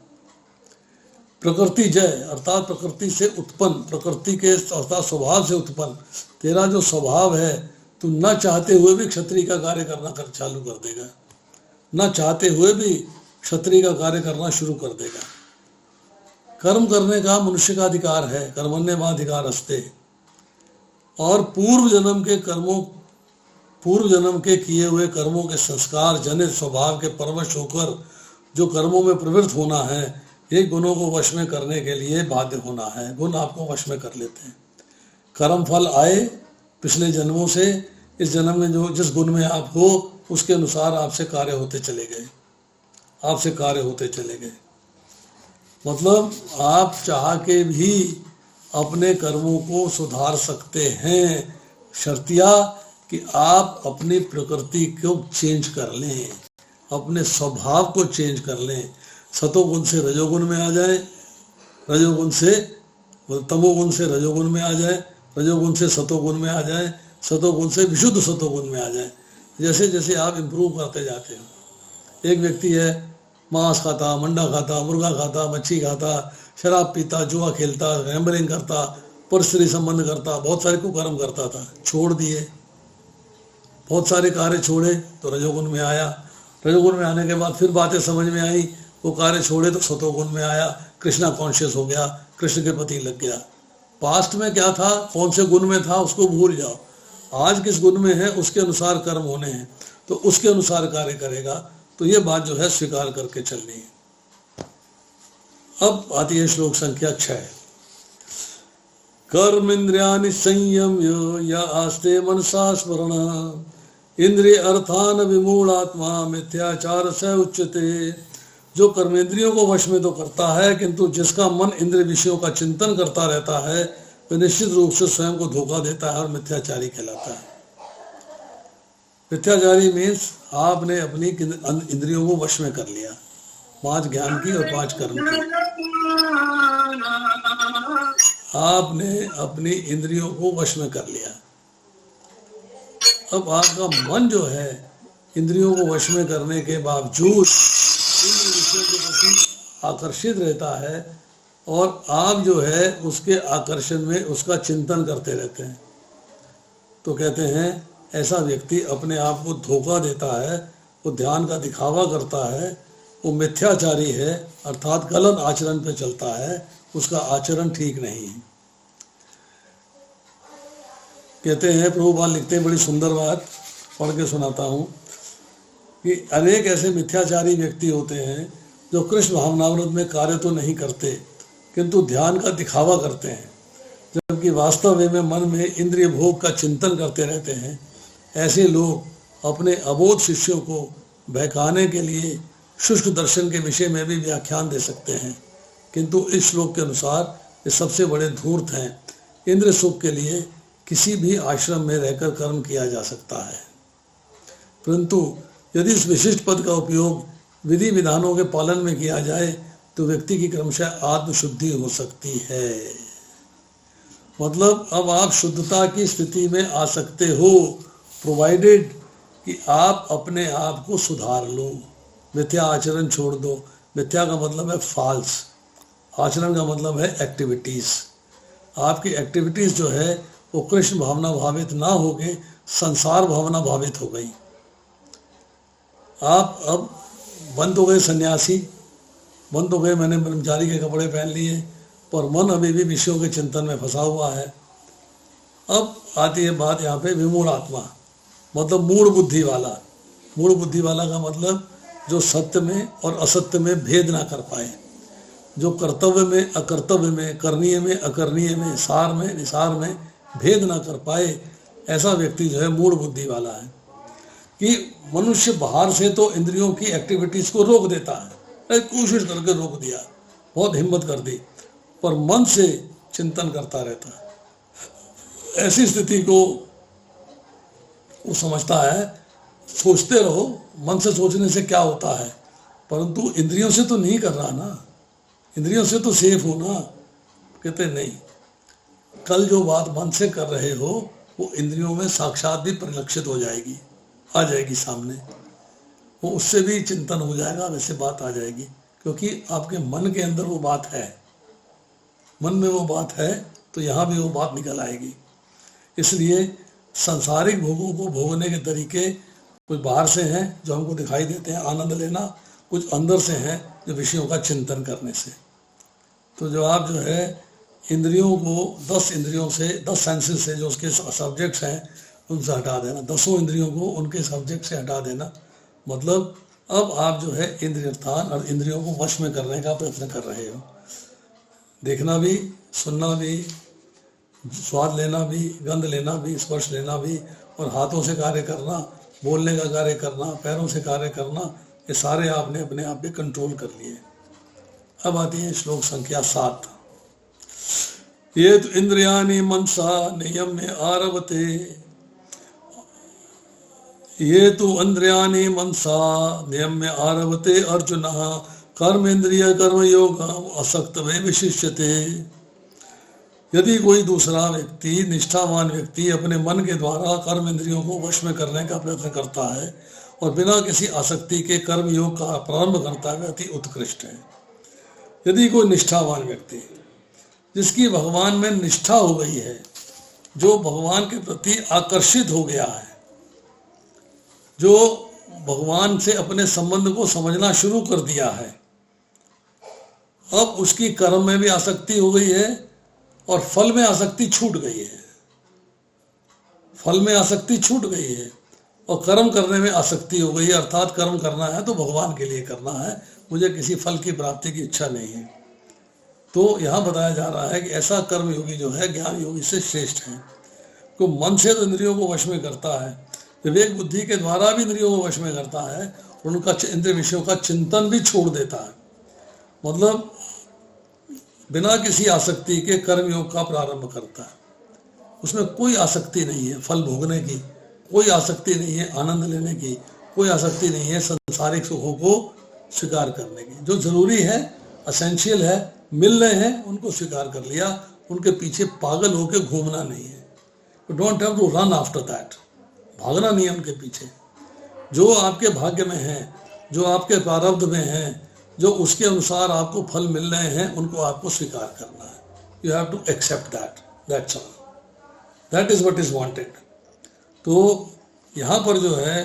प्रकृति जय अर्थात प्रकृति से उत्पन्न, प्रकृति के अर्थात स्वभाव से उत्पन्न तेरा जो स्वभाव है, तू न चाहते हुए भी क्षत्रिय का कार्य करना चालू कर देगा, न चाहते हुए भी क्षत्रिय का कार्य करना शुरू कर देगा। कर्म करने का मनुष्य का अधिकार है, कर्मण्येवाधिकार अस्ते, और पूर्व जन्म के किए हुए कर्मों के संस्कार जनित स्वभाव के परवश होकर जो कर्मों में प्रवृत्त होना है, ये गुणों को वश में करने के लिए बाध्य होना है। गुण आपको वश में कर लेते हैं। कर्म फल आए पिछले जन्मों से, इस जन्म में जो जिस गुण में आप हो उसके अनुसार आपसे कार्य होते चले गए। मतलब आप चाह के भी अपने कर्मों को सुधार सकते हैं, शर्तिया कि आप अपनी प्रकृति को चेंज कर लें, अपने स्वभाव को चेंज कर लें। सतोगुण से रजोगुण में आ जाए, रजोगुण से तमोगुण से रजोगुण में आ जाए, रजोगुण से सतोगुण में आ जाए, सतोगुण से विशुद्ध सतोगुण में आ जाए। जैसे जैसे आप इम्प्रूव करते जाते हो। एक व्यक्ति है मांस खाता, मंडा खाता, मुर्गा खाता, मच्छी खाता, शराब पीता, जुआ खेलता, गैम्बलिंग करता, परस्त्री संबंध करता, बहुत सारे कुकर्म करता था, छोड़ दिए। बहुत सारे कार्य छोड़े तो रजोगुण में आया। रजोगुण में आने के बाद फिर बातें समझ में आई, वो कार्य छोड़े तो सतोगुण में आया, कृष्णा कॉन्शियस हो गया, कृष्ण के प्रति लग गया। पास्ट में क्या था, कौन से गुण में था, उसको भूल जाओ। आज किस गुण में है उसके अनुसार कर्म होने हैं, तो उसके अनुसार कार्य करेगा। तो ये बात जो है स्वीकार करके चलनी है। अब आती है श्लोक संख्या 6। कर्म इंद्रियाणि संयम्य या आस्ते मनसा स्मरण इंद्रिय अर्थान विमूढ़ात्मा मिथ्याचार से उच्यते। जो कर्मेंद्रियों को वश में तो करता है, किंतु जिसका मन इंद्रिय विषयों का चिंतन करता रहता है, वह निश्चित रूप से स्वयं को धोखा देता है और मिथ्याचारी कहलाता है। मिथ्याचारी मीन्स आपने अपनी इंद्रियों को वश में कर लिया, 5 ज्ञान की और 5 कर्म की। आपने अपनी इंद्रियों को वश में कर लिया। अब आपका मन जो है इंद्रियों को वश में करने के बावजूद इंद्रिय विषयों के प्रति आकर्षित रहता है, और आप जो है उसके आकर्षण में उसका चिंतन करते रहते हैं। तो कहते हैं ऐसा व्यक्ति अपने आप को धोखा देता है, वो ध्यान का दिखावा करता है, वो मिथ्याचारी है, अर्थात गलत आचरण पे चलता है, उसका आचरण ठीक नहीं है। कहते हैं प्रभुपाद लिखते हैं, बड़ी सुंदर बात पढ़ के सुनाता हूँ, कि अनेक ऐसे मिथ्याचारी व्यक्ति होते हैं जो कृष्ण भावनामृत में कार्य तो नहीं करते, किंतु ध्यान का दिखावा करते हैं, जबकि वास्तव में मन में इंद्रिय भोग का चिंतन करते रहते हैं। ऐसे लोग अपने अबोध शिष्यों को बहकाने के लिए शुष्क दर्शन के विषय में भी व्याख्यान दे सकते हैं, किंतु इस श्लोक के अनुसार ये सबसे बड़े धूर्त हैं। इंद्र सुख के लिए किसी भी आश्रम में रहकर कर्म किया जा सकता है, परंतु यदि इस विशिष्ट पद का उपयोग विधि विधानों के पालन में किया जाए तो व्यक्ति की क्रमशः आत्मशुद्धि हो सकती है। मतलब अब आप शुद्धता की स्थिति में आ सकते हो, प्रोवाइडेड कि आप अपने आप को सुधार लो, मिथ्या आचरण छोड़ दो। मिथ्या का मतलब है फॉल्स, आचरण का मतलब है एक्टिविटीज़। आपकी एक्टिविटीज़ जो है वो कृष्ण भावना भावित ना होके संसार भावना भावित हो गई। आप अब बंद हो गए सन्यासी, बंद हो गए, मैंने ब्रह्मचारी के कपड़े पहन लिए, पर मन अभी भी विषयों के चिंतन में फंसा हुआ है। अब आती है बात यहाँ पे विमूढ़ आत्मा, मतलब मूढ़ बुद्धि वाला। मूढ़ बुद्धि वाला का मतलब जो सत्य में और असत्य में भेद ना कर पाए, जो कर्तव्य में अकर्तव्य में, करणीय में अकरणीय में, सार में निसार में भेद ना कर पाए, ऐसा व्यक्ति जो है मूढ़ बुद्धि वाला है। कि मनुष्य बाहर से तो इंद्रियों की एक्टिविटीज को रोक देता है, कोशिश करके रोक दिया, बहुत हिम्मत कर दी, पर मन से चिंतन करता रहता है। ऐसी स्थिति को वो समझता है, सोचते रहो, मन से सोचने से क्या होता है, परंतु इंद्रियों से तो नहीं कर रहा ना, इंद्रियों से तो सेफ हो ना। कहते नहीं, कल जो बात मन से कर रहे हो वो इंद्रियों में साक्षात भी परिलक्षित हो जाएगी, आ जाएगी सामने, वो उससे भी चिंतन हो जाएगा, वैसे बात आ जाएगी, क्योंकि आपके मन के अंदर वो बात है, मन में वो बात है, तो यहाँ भी वो बात निकल आएगी। इसलिए सांसारिक भोगों को भोगने के तरीके कुछ बाहर से हैं जो हमको दिखाई देते हैं आनंद लेना, कुछ अंदर से हैं जो विषयों का चिंतन करने से। तो जो आप जो है इंद्रियों को 10 इंद्रियों से, 10 सेंसेस से जो उसके सब्जेक्ट्स हैं उनसे हटा देना, 10 इंद्रियों को उनके सब्जेक्ट से हटा देना, मतलब अब आप जो है इंद्रियर्थान और इंद्रियों को वश में करने का प्रयत्न कर रहे हो। देखना भी, सुनना भी, स्वाद लेना भी, गंध लेना भी, स्पर्श लेना भी, और हाथों से कार्य करना, बोलने का कार्य करना, पैरों से कार्य करना, ये सारे आपने अपने आप पे कंट्रोल कर लिए। अब आती है श्लोक संख्या 7। ये तो इंद्रियाणि मनसा नियम्य आरभते, ये तो इंद्रियाणि मनसा नियम्य आरभते अर्जुन कर्मेंद्रिय कर्मयोग असक्त वे विशिष्यते। यदि कोई दूसरा व्यक्ति, निष्ठावान व्यक्ति, अपने मन के द्वारा कर्म इंद्रियों को वश में करने का प्रयत्न करता है और बिना किसी आसक्ति के कर्म योग का प्रारंभ करता है, अति उत्कृष्ट है। यदि कोई निष्ठावान व्यक्ति, जिसकी भगवान में निष्ठा हो गई है, जो भगवान के प्रति आकर्षित हो गया है, जो भगवान से अपने संबंध को समझना शुरू कर दिया है, अब उसकी कर्म में भी आसक्ति हो गई है और फल में आसक्ति छूट गई है, फल में आसक्ति छूट गई है और कर्म करने में आसक्ति हो गई है, अर्थात कर्म करना है तो भगवान के लिए करना है, मुझे किसी फल की प्राप्ति की इच्छा नहीं है। तो यहाँ बताया जा रहा है कि ऐसा कर्म योगी जो है ज्ञान योगी से श्रेष्ठ है। तो मन से तो इंद्रियों को वश में करता है, विवेक बुद्धि के द्वारा भी इंद्रियों को वश में करता है, उनका इंद्रिय विषयों का चिंतन भी छोड़ देता है, मतलब बिना किसी आसक्ति के कर्म योग का प्रारंभ करता है। उसमें कोई आसक्ति नहीं है फल भोगने की, कोई आसक्ति नहीं है आनंद लेने की, कोई आसक्ति नहीं है संसारिक सुखों को स्वीकार करने की। जो जरूरी है, असेंशियल है, मिल रहे हैं, उनको स्वीकार कर लिया, उनके पीछे पागल होकर घूमना नहीं है। You don't have to run after that, भागना नहीं है उनके पीछे। जो आपके भाग्य में है, जो आपके प्रारब्ध में है, जो उसके अनुसार आपको फल मिल रहे हैं, उनको आपको स्वीकार करना है। You have to accept that, that's all, that is what is wanted. तो यहाँ पर जो है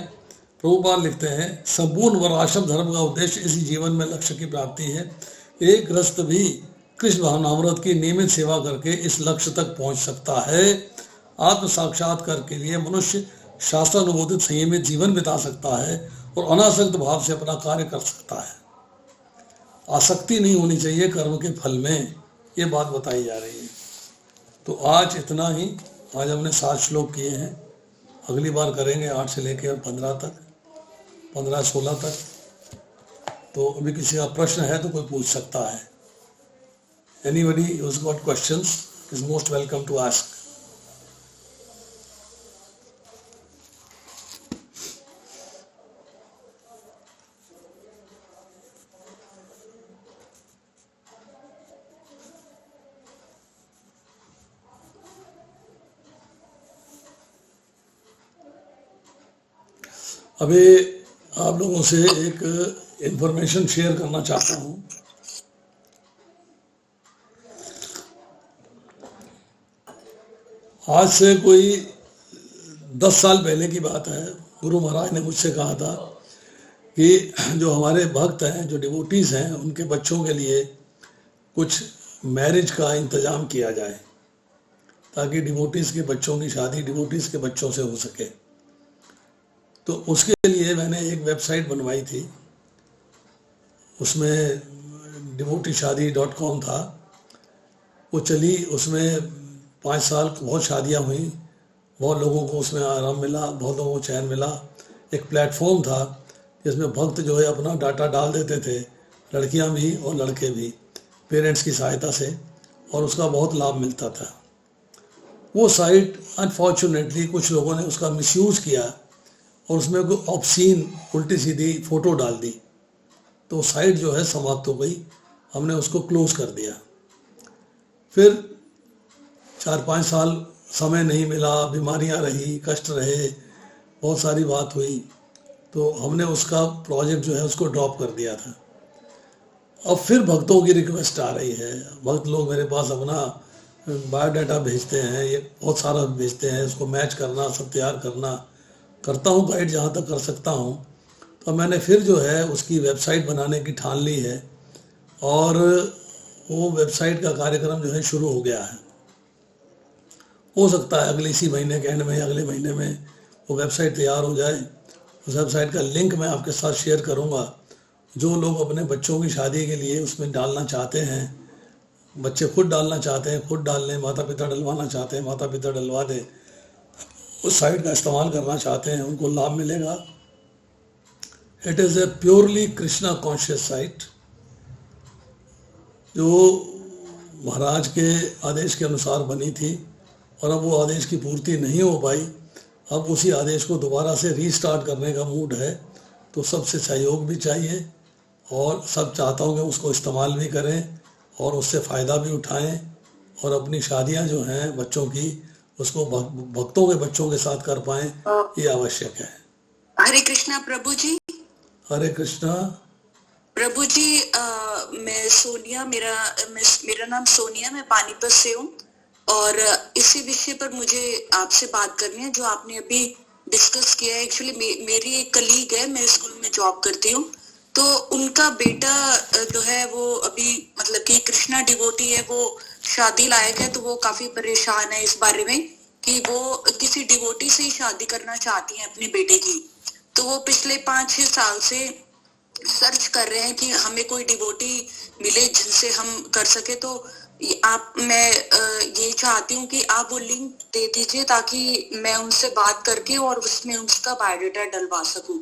प्रभुपाद लिखते हैं, संपूर्ण वर्णाश्रम धर्म का उद्देश्य इसी जीवन में लक्ष्य की प्राप्ति है। एक गृहस्थ भी कृष्ण भावनामृत की नियमित सेवा करके इस लक्ष्य तक पहुंच सकता है। आत्म साक्षात्कार के लिए मनुष्य शास्त्रानुमोदित संयमित जीवन बिता सकता है और अनासक्त भाव से अपना कार्य कर सकता है। आसक्ति नहीं होनी चाहिए कर्म के फल में, ये बात बताई जा रही है। तो आज इतना ही, आज हमने 7 श्लोक किए हैं, अगली बार करेंगे 8 से लेकर 15 तक, 15-16 तक। तो अभी किसी का प्रश्न है तो कोई पूछ सकता है। Anybody who's got questions is most welcome to ask. अभी आप लोगों से एक इंफॉर्मेशन शेयर करना चाहता हूँ। आज से कोई 10 साल पहले की बात है, गुरु महाराज ने मुझसे कहा था कि जो हमारे भक्त हैं, जो डिवोटीज हैं, उनके बच्चों के लिए कुछ मैरिज का इंतजाम किया जाए ताकि डिवोटीज के बच्चों की शादी डिवोटीज के बच्चों से हो सके। तो उसके लिए मैंने एक वेबसाइट बनवाई थी, उसमें devotee-shaadi.com था। वो चली, उसमें 5 साल बहुत शादियां हुई, बहुत लोगों को उसमें आराम मिला, बहुत लोगों को चैन मिला। एक प्लेटफॉर्म था जिसमें भक्त जो है अपना डाटा डाल देते थे, लड़कियां भी और लड़के भी, पेरेंट्स की सहायता से, और उसका बहुत लाभ मिलता था। वो साइट अनफॉर्चुनेटली कुछ लोगों ने उसका मिसयूज़ किया और उसमें कोई ऑब्सीन उल्टी सीधी फ़ोटो डाल दी, तो साइट जो है समाप्त हो गई। हमने उसको क्लोज़ कर दिया। फिर 4-5 साल समय नहीं मिला, बीमारियां रही, कष्ट रहे, बहुत सारी बात हुई, तो हमने उसका प्रोजेक्ट जो है उसको ड्रॉप कर दिया था। अब फिर भक्तों की रिक्वेस्ट आ रही है, भक्त लोग मेरे पास अपना बायोडाटा भेजते हैं, ये बहुत सारा भेजते हैं, उसको मैच करना, सब तैयार करना, करता हूँ गाइड जहाँ तक कर सकता हूँ। तो मैंने फिर जो है उसकी वेबसाइट बनाने की ठान ली है और वो वेबसाइट का कार्यक्रम जो है शुरू हो गया है। हो सकता है अगले इसी महीने के एंड में या अगले महीने में वो वेबसाइट तैयार हो जाए। उस वेबसाइट का लिंक मैं आपके साथ शेयर करूँगा। जो लोग अपने बच्चों की शादी के लिए उसमें डालना चाहते हैं, बच्चे खुद डालना चाहते हैं खुद डाल लें, माता पिता डलवाना चाहते हैं माता पिता डलवा दें, उस साइट का इस्तेमाल करना चाहते हैं, उनको लाभ मिलेगा। It is a purely Krishna conscious site जो महाराज के आदेश के अनुसार बनी थी, और अब वो आदेश की पूर्ति नहीं हो पाई। अब उसी आदेश को दोबारा से रीस्टार्ट करने का मूड है, तो सबसे सहयोग भी चाहिए और सब चाहता हूँ कि उसको इस्तेमाल भी करें और उससे फ़ायदा भी उठाएं और अपनी शादियां जो हैं बच्चों की, उसको भक्तों के बच्चों के साथ कर पाएं, ये आवश्यक है। हरे कृष्णा प्रभु जी। हरे कृष्णा प्रभु जी, मैं सोनिया, मेरा नाम सोनिया, मैं पानीपत से हूँ और इसी विषय पर मुझे आपसे बात करनी है जो आपने अभी डिस्कस किया है। एक्चुअली मेरी एक कलीग है, मैं स्कूल में जॉब करती हूँ, तो उनका बेटा जो है वो अभी मतलब कि कृष्णा डिवोटी है, वो शादी लायक है, तो वो काफी परेशान है इस बारे में कि वो किसी डिवोटी से ही शादी करना चाहती हैं अपने बेटे की। तो वो पिछले 5-6 साल से सर्च कर रहे हैं कि हमें कोई डिवोटी मिले जिनसे हम कर सके। तो मैं ये चाहती हूँ कि आप वो लिंक दे दीजिए ताकि मैं उनसे बात करके और उसमें उसका बायोडाटा डलवा सकूं।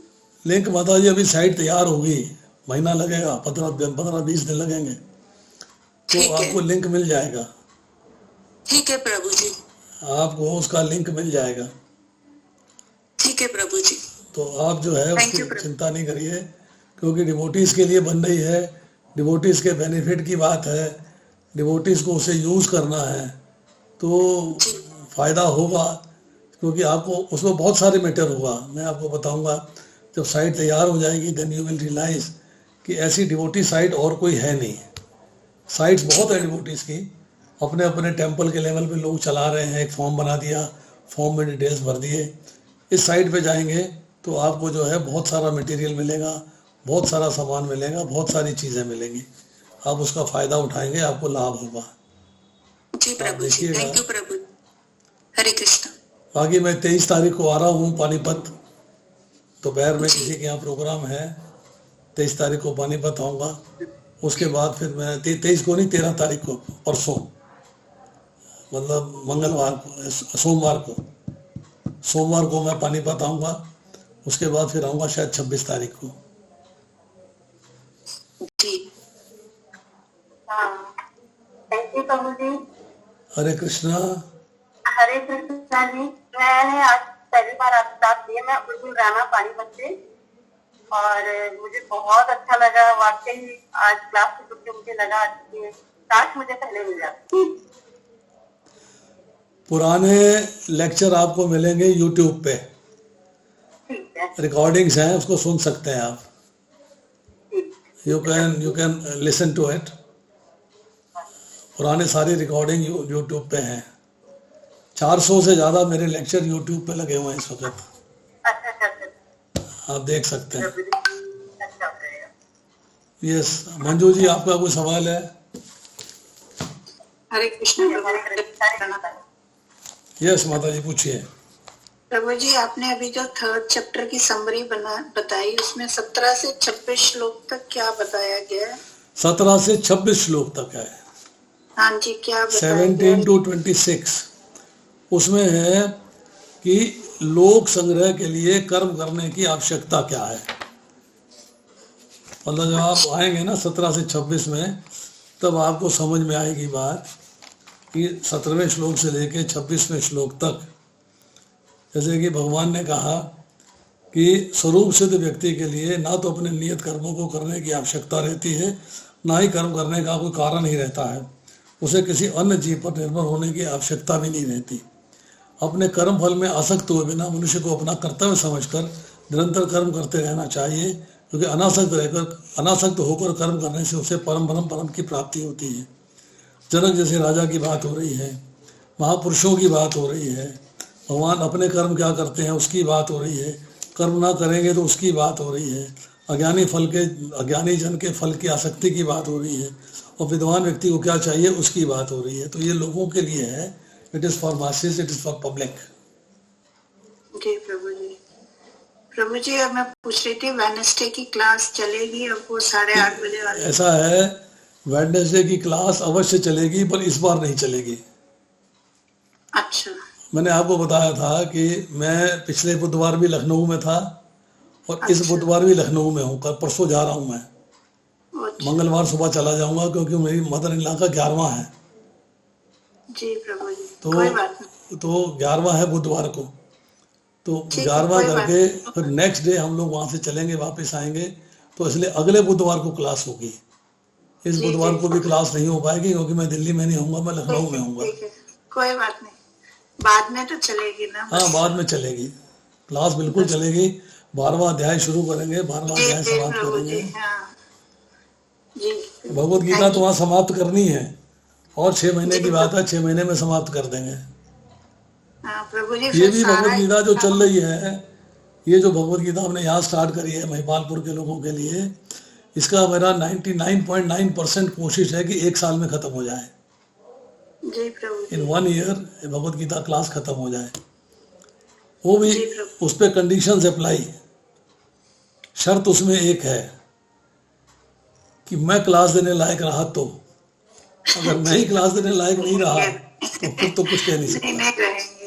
लिंक माता जी अभी साइट तैयार होगी, महीना लगेगा, 15-20 दिन लगेंगे, तो आपको लिंक मिल जाएगा। ठीक है प्रभु जी, आपको उसका लिंक मिल जाएगा। ठीक है प्रभु जी। तो आप जो है उसकी चिंता नहीं करिए, क्योंकि डिवोटीज के लिए बन रही है, डिवोटीज के बेनिफिट की बात है, डिवोटीज को उसे यूज करना है, तो फायदा होगा। क्योंकि आपको उसमें बहुत सारे मैटर होगा, मैं आपको बताऊंगा जब साइट तैयार हो जाएगी, देन यू विल रियलाइज कि ऐसी डिवोटी साइट और कोई है नहीं। साइट्स बहुत है डिवोटीज की, अपने अपने टेम्पल के लेवल पे लोग चला रहे हैं। एक फॉर्म बना दिया, फॉर्म में डिटेल्स भर दिए। इस साइट पे जाएंगे तो आपको जो है बहुत सारा मटेरियल मिलेगा, बहुत सारा सामान मिलेगा, बहुत सारी चीज़ें मिलेंगी, आप उसका फ़ायदा उठाएंगे, आपको लाभ होगा। जी प्रभु जी, थैंक यू प्रभु। हरे कृष्ण। बाकी मैं 23 तारीख को आ रहा हूँ पानीपत, दोपहर में किसी के यहाँ प्रोग्राम है, 23 तारीख को पानीपत आऊँगा। उसके बाद फिर मैं 23 को नहीं, 13 तारीख को, परसों, मतलब मंगलवार को, सोमवार को मैं पानीपत आऊँगा। उसके बाद फिर आऊँगा शायद 26 तारीख को। जी थैंक यू प्रभु जी। हरे कृष्णा। हरे कृष्णा जी, मैंने आज पहली बार आपसे बात की है। मैं उर्दू राना पानीपत से, और मुझे बहुत अच्छा लगा वाकई। आज क्लास से सुन के मुझे लगा कि काश मुझे पहले मिल जाती। पुराने लेक्चर आपको मिलेंगे यूट्यूब पे, ठीक है, रिकॉर्डिंग्स हैं, उसको सुन सकते हैं आप। You can listen to it. पुराने सारी रिकॉर्डिंग यूट्यूब पे हैं, 400 से ज्यादा मेरे लेक्चर यूट्यूब पे लगे हुए हैं इस वक्त, अच्छा अच्छा अच्छा आप देख सकते हैं। प्रभु जी, अच्छा हो जाएगा। यस, मंजू जी आपका कोई सवाल है? हरे कृष्ण हरे प्रभु। कृष्ण। यस माता जी पूछिए। प्रभु जी, आपने अभी जो 3rd चैप्टर की समरी बताई, उसमें 17 से 26 श्लोक तक क्या बताया गया है? 17 से 26 श्लोक तक है, हाँ जी, क्या बताया गया 17 है? to 26। उसमें है कि लोक संग्रह के लिए कर्म करने की आवश्यकता क्या है। मतलब जब आप आएंगे ना 17 से 26 में, तब आपको समझ में आएगी बात कि 17वें श्लोक से लेकर 26वें श्लोक तक, जैसे कि भगवान ने कहा कि स्वरूप सिद्ध व्यक्ति के लिए ना तो अपने नियत कर्मों को करने की आवश्यकता रहती है, ना ही कर्म करने का कोई कारण ही रहता है। उसे किसी अन्य जीव पर निर्भर होने की आवश्यकता भी नहीं रहती। अपने कर्म फल में आसक्त हुए बिना मनुष्य को अपना कर्तव्य समझकर निरंतर कर्म करते रहना चाहिए, क्योंकि अनासक्त होकर कर्म करने से उसे परम की प्राप्ति होती है। जनक जैसे राजा की बात हो रही है, महापुरुषों की बात हो रही है, भगवान अपने कर्म क्या करते हैं उसकी बात हो रही है, कर्म ना करेंगे तो उसकी बात हो रही है, अज्ञानी जन के फल की आसक्ति की बात हो रही है, और विद्वान व्यक्ति को क्या चाहिए उसकी बात हो रही है। तो ये लोगों के लिए है, it is for masses, it is for public. जी प्रभु जी। प्रभु जी, अब मैं पूछ रही थी वेडनेसडे की क्लास चलेगी? अब वो 8:30 बजे वाली। ऐसा है, वेडनेसडे की क्लास अवश्य चलेगी, पर इस बार नहीं चलेगी। अच्छा मैंने आपको बताया था कि मैं पिछले बुधवार भी लखनऊ में था और इस अच्छा। बुधवार भी लखनऊ में हूँ। कल परसों जा रहा हूँ मैं, अच्छा। मंगलवार सुबह चला जाऊंगा, क्योंकि मेरी मदर इन लॉ का 11वां है। जी प्रभु जी, तो कोई बात नहीं। तो 11वां है बुधवार को, तो ठीक है, 11वां कोई बात करके नहीं। फिर नेक्स्ट डे हम लोग वहाँ से चलेंगे, वापस आएंगे। तो इसलिए अगले बुधवार को क्लास होगी। इस जी, बुधवार जी। को भी क्लास नहीं हो पाएगी, क्योंकि मैं दिल्ली में नहीं होऊंगा, मैं लखनऊ में होऊंगा। ठीक है, कोई बात नहीं, बाद में तो चलेगी ना? हाँ, बाद में चलेगी क्लास, बिल्कुल चलेगी। 12वां अध्याय शुरू करेंगे, 12वां जी अध्याय जी समाप्त प्रभु करेंगे। जी। हाँ जी। भगवत गीता Thank तो वहाँ समाप्त करनी है, और 6 महीने जी, की बात है, 6 महीने में समाप्त कर देंगे। हाँ प्रभु जी, ये फिर भी सारा भगवत गीता जो चल रही है, ये जो भगवत गीता हमने यहाँ स्टार्ट करी है महिपालपुर के लोगों के लिए, इसका मेरा 99.9% कोशिश है कि 1 साल में खत्म हो जाए। जी प्रभु इन जी। 1 ईयर भगवत गीता क्लास खत्म हो जाए। वो भी जी प्रभु। उस पर कंडीशंस अप्लाई। शर्त उसमें एक है कि मैं क्लास देने लायक रहा तो, अगर मैं ही क्लास देने लायक नहीं रहा तो फिर तो कुछ कह नहीं नहीं सकता। नहीं रहेंगे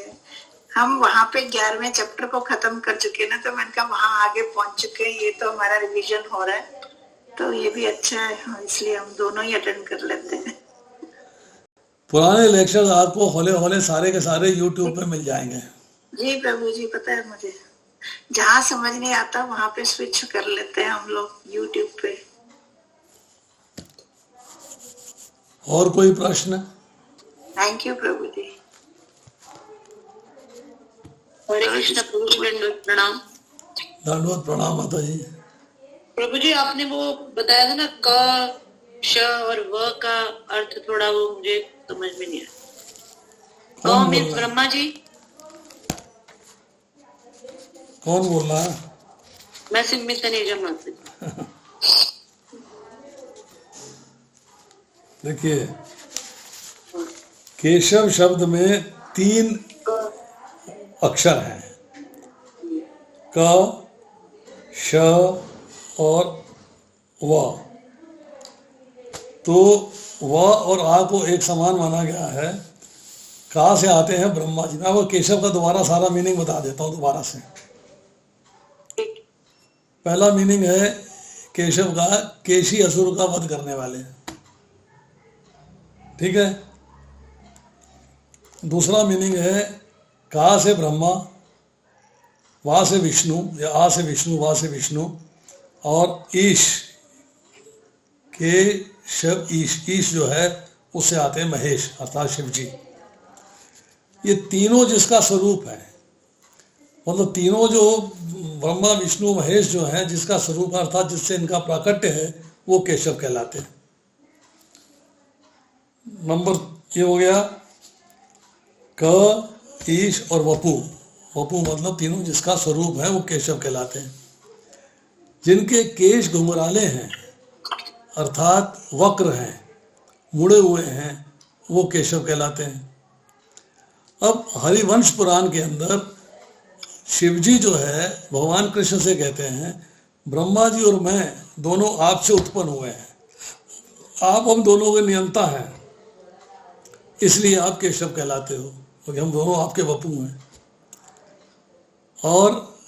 हम वहाँ पे। 11वें चैप्टर को खत्म कर चुके ना, तो मैंने कहा वहाँ आगे पहुंच चुके हैं, ये तो हमारा रिवीजन हो रहा है, तो ये भी अच्छा है। हाँ, इसलिए हम दोनों ही अटेंड कर लेते हैं। पुराने लेक्चर्स आपको हौले हौले सारे के सारे यूट्यूब पे मिल जाएंगे। जी प्रभु जी, पता है मुझे, जहाँ समझ नहीं आता वहाँ पे स्विच कर लेते हैं हम लोग यूट्यूब पे। और कोई प्रश्न? Thank you Prabhu ji. हरे कृष्ण प्रभु जी, दंडवत प्रणाम। दंडवत प्रणाम माता जी। प्रभु जी, आपने वो बताया था ना, क श और व का अर्थ, थोड़ा वो मुझे समझ में नहीं आया। कौन क मीन्स बोल रहा है? ब्रह्मा जी। कौन बोल रहा है? मैं सिम्मी तनेजा माता जी। देखिए, केशव शब्द में 3 अक्षर हैं, क, श और व। तो व और आ को एक समान माना गया है। कहाँ से आते हैं? ब्रह्मा जी। मैं वो केशव का दोबारा सारा मीनिंग बता देता हूँ दोबारा से। पहला मीनिंग है केशव का, केशी असुर का वध करने वाले, ठीक है। दूसरा मीनिंग है का से ब्रह्मा, वा से विष्णु, या आ से विष्णु, वा से विष्णु, और ईश के शव ईश जो है उससे आते हैं महेश अर्थात शिव जी। ये तीनों जिसका स्वरूप है, मतलब तीनों जो ब्रह्मा विष्णु महेश जो है जिसका स्वरूप अर्थात जिससे इनका प्राकट्य है, वो केशव कहलाते हैं। नंबर ये हो गया क ईश और वपु, वपु मतलब तीनों जिसका स्वरूप है वो केशव कहलाते हैं। जिनके केश घुंघराले हैं अर्थात वक्र हैं, मुड़े हुए हैं, वो केशव कहलाते हैं। अब हरिवंश पुराण के अंदर शिवजी जो है भगवान कृष्ण से कहते हैं ब्रह्मा जी और मैं दोनों आपसे उत्पन्न हुए हैं, आप हम दोनों के नियंता हैं, इसलिए आप केशव कहलाते हो, क्योंकि हम दोनों आपके वपु हैं। और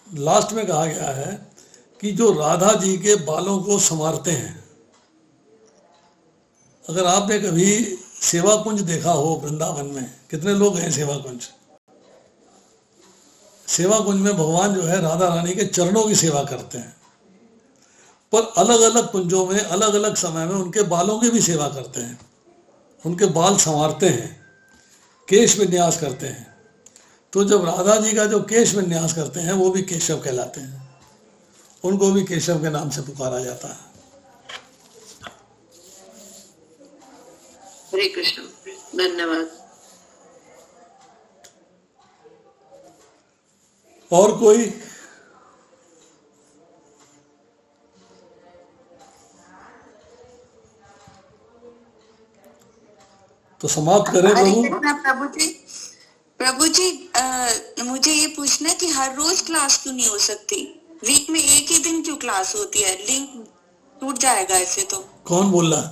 लास्ट में कहा गया है कि जो राधा जी के बालों को संवारते हैं, अगर आपने कभी सेवा कुंज देखा हो वृंदावन में, कितने लोग हैं सेवा कुंज? सेवा कुंज में भगवान जो है राधा रानी के चरणों की सेवा करते हैं, पर अलग अलग कुंजों में अलग अलग समय में उनके बालों की भी सेवा करते हैं, उनके बाल संवारते हैं, केश विन्यास करते हैं। तो जब राधा जी का जो केश विन्यास करते हैं वो भी केशव कहलाते हैं, उनको भी केशव के नाम से पुकारा जाता है। हरे कृष्ण, धन्यवाद। और कोई? तो समाप्त करें हरे प्रभु। कृष्णा प्रभु जी। प्रभु जी, मुझे ये पूछना है कि हर रोज क्लास क्यों नहीं हो सकती? वीक में एक ही दिन क्यों क्लास होती है? लिंक टूट जाएगा ऐसे तो। कौन बोल रहा है?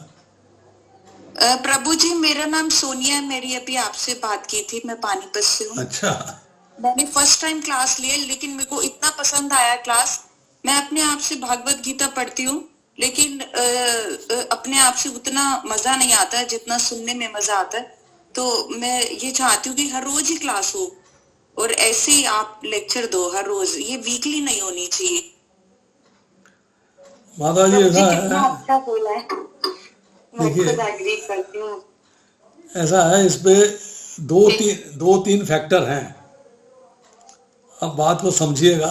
प्रभु जी, मेरा नाम सोनिया है, मेरी अभी आपसे बात की थी, मैं पानीपत से हूँ। अच्छा, मैंने फर्स्ट टाइम क्लास लिया, लेकिन मेरे को इतना पसंद आया क्लास। मैं अपने आप से भागवत गीता पढ़ती हूँ, लेकिन अपने आप से उतना मजा नहीं आता है जितना सुनने में मजा आता है। तो मैं ये चाहती हूँ कि हर रोज ही क्लास हो और ऐसे ही आप लेक्चर दो हर रोज, ये वीकली नहीं होनी चाहिए। माता जी ऐसा कितना है, अच्छा बोला है, मैं देखिए खुद एग्री करती हूँ। ऐसा है, इस पे दो तीन फैक्टर हैं। अब बात को समझिएगा,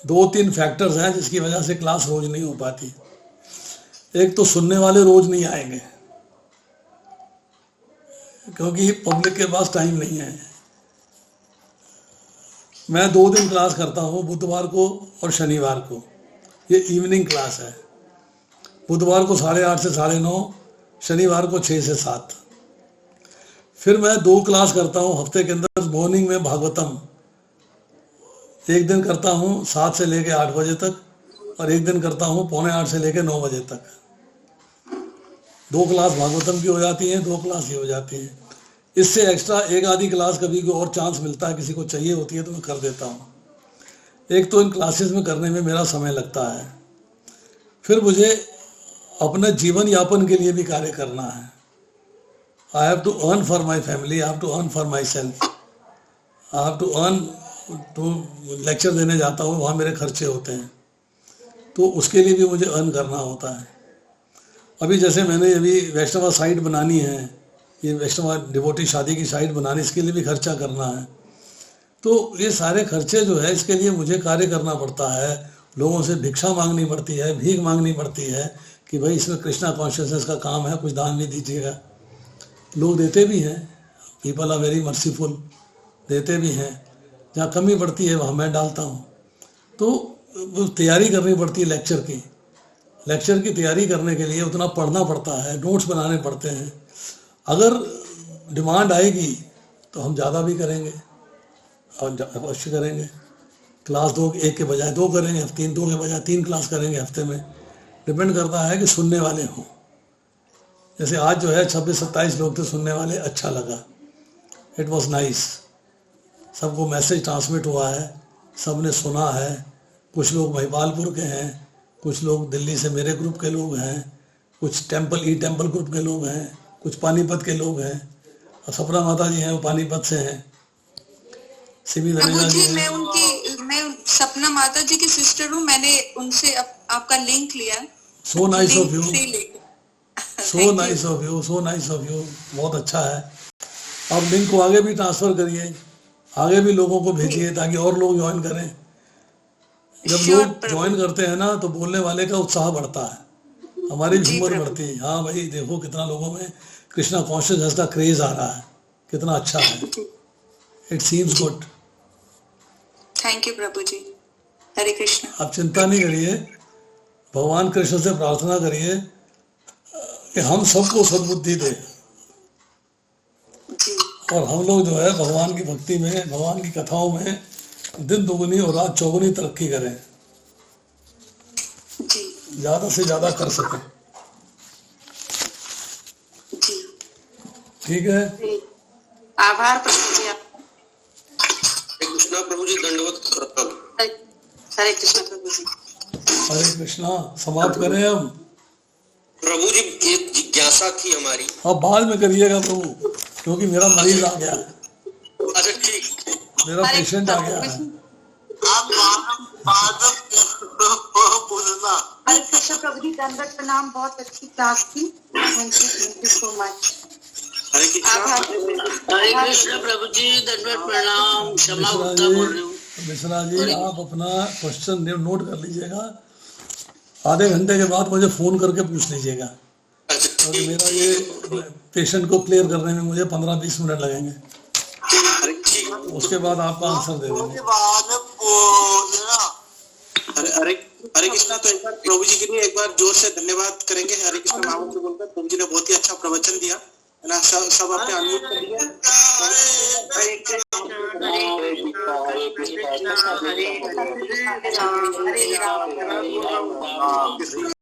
2-3 फैक्टर्स हैं जिसकी वजह से क्लास रोज नहीं हो पाती। एक तो सुनने वाले रोज नहीं आएंगे, क्योंकि पब्लिक के पास टाइम नहीं है। मैं 2 दिन क्लास करता हूँ, बुधवार को और शनिवार को। ये इवनिंग क्लास है। बुधवार को 8:30 से 9:30, शनिवार को 6 से 7। फिर मैं 2 क्लास करता हूँ हफ्ते के अंदर। मॉर्निंग में भागवतम एक दिन करता हूँ 7 से लेकर 8 बजे तक, और एक दिन करता हूँ 7:45 से लेकर 9 बजे तक। 2 क्लास भागवतम की हो जाती हैं, 2 क्लास ये हो जाती हैं। इससे एक्स्ट्रा एक आधी क्लास कभी को और चांस मिलता है, किसी को चाहिए होती है तो मैं कर देता हूँ। एक तो इन क्लासेस में करने में मेरा समय लगता है, फिर मुझे अपने जीवन यापन के लिए भी कार्य करना है। I have to earn for my family, I have to earn for myself, I have to earn. तो लेक्चर देने जाता हूँ, वहाँ मेरे खर्चे होते हैं, तो उसके लिए भी मुझे अर्न करना होता है। अभी जैसे मैंने अभी वैष्णवा साइट बनानी है, ये वैष्णवा डिवोटी शादी की साइट बनानी, इसके लिए भी खर्चा करना है। तो ये सारे खर्चे जो है, इसके लिए मुझे कार्य करना पड़ता है। लोगों से भिक्षा मांगनी पड़ती है, भीख मांगनी पड़ती है कि भाई इसमें कृष्णा कॉन्शियसनेस का काम है, कुछ दान भी दीजिएगा। लोग देते भी हैं, पीपल आर वेरी मर्सीफुल, देते भी हैं। जहाँ कमी पड़ती है वहाँ मैं डालता हूँ। तो तैयारी करनी पड़ती है लेक्चर की। लेक्चर की तैयारी करने के लिए उतना पढ़ना पड़ता है, नोट्स बनाने पड़ते हैं। अगर डिमांड आएगी तो हम ज़्यादा भी करेंगे, और अवश्य करेंगे। क्लास 2 एक के बजाय 2 करेंगे, 2 के बजाय 3 क्लास करेंगे हफ्ते में। डिपेंड करता है कि सुनने वाले हों। जैसे आज जो है 26-27 लोग थे सुनने वाले, अच्छा लगा, इट वॉज नाइस। सबको मैसेज ट्रांसमिट हुआ है, सब ने सुना है। कुछ लोग महिपालपुर के हैं, कुछ लोग दिल्ली से मेरे ग्रुप के लोग हैं, कुछ टेम्पल ग्रुप के लोग हैं, कुछ पानीपत के लोग हैं, और सपना माता जी हैं वो पानीपत से हैं, सिमी धनेजा जी हैं। मैं सपना माता जी की सिस्टर हूँ, मैंने उनसे आपका लिंक लिया। So nice of you, link so nice of you, so nice of you, बहुत अच्छा है। अब लिंक को आगे भी ट्रांसफ़र करिए, आगे भी लोगों को भेजिए ताकि और लोग ज्वाइन करें। जब लोग ज्वाइन करते हैं ना तो बोलने वाले का उत्साह बढ़ता है, हमारी भी हिम्मत बढ़ती है। हाँ भाई देखो कितना लोगों में कृष्णा कॉन्शियसनेस का क्रेज आ रहा है, कितना अच्छा है. It seems good. Thank you Prabhu ji. Hare Krishna. आप चिंता नहीं करिए, भगवान कृष्ण से प्रार्थना करिए कि हम सबको सद्बुद्धि दे जी और हम लोग जो है भगवान की भक्ति में, भगवान की कथाओं में दिन दुगुनी और रात चौगुनी तरक्की करें, जी ज्यादा से ज्यादा कर सकें. जी. ठीक है. आभार प्रभु जी. कृष्णा प्रभु जी, दंडवत प्रणाम. हरे कृष्ण प्रभु जी. हरे कृष्णा. समाप्त करें हम. प्रभु जी, एक जिज्ञासा थी हमारी. अब बाद में करिएगा प्रभु, क्योंकि मेरा मरीज आ गया, अच्छा ठीक. मेरा पेशेंट आ गया है. हरे कृष्ण प्रभु जी, दंडवत प्रणाम. बहुत अच्छी क्लास थी. Thank you so much. Hare Krishna. Hare Krishna प्रभु जी, दंडवत प्रणाम. क्षमा मिश्रा गुप्ता बोल रही जी, हूँ. मिश्रा जी, आप अपना क्वेश्चन नोट कर लीजिएगा. आधे घंटे के बाद मुझे फोन करके पूछ लीजिएगा, अच्छा क्योंकि ठीक. मेरा ये पेशेंट को क्लियर करने में मुझे 15-20 मिनट लगेंगे. हरे ठीक. उसके बाद आपका आंसर दे देंगे. हरे हरे हरे कृष्णा. तो एक बार प्रभु जी के लिए एक बार जोर से धन्यवाद करेंगे. हरे कृष्णा भावों से बोलकर प्रभु जी ने बहुत ही अच्छा प्रवचन दिया है ना. सब आपने अनम्यूट कर दिया. हरे कृष्ण हरे कृष्ण हरे कृष्ण हरे राम हरे राम.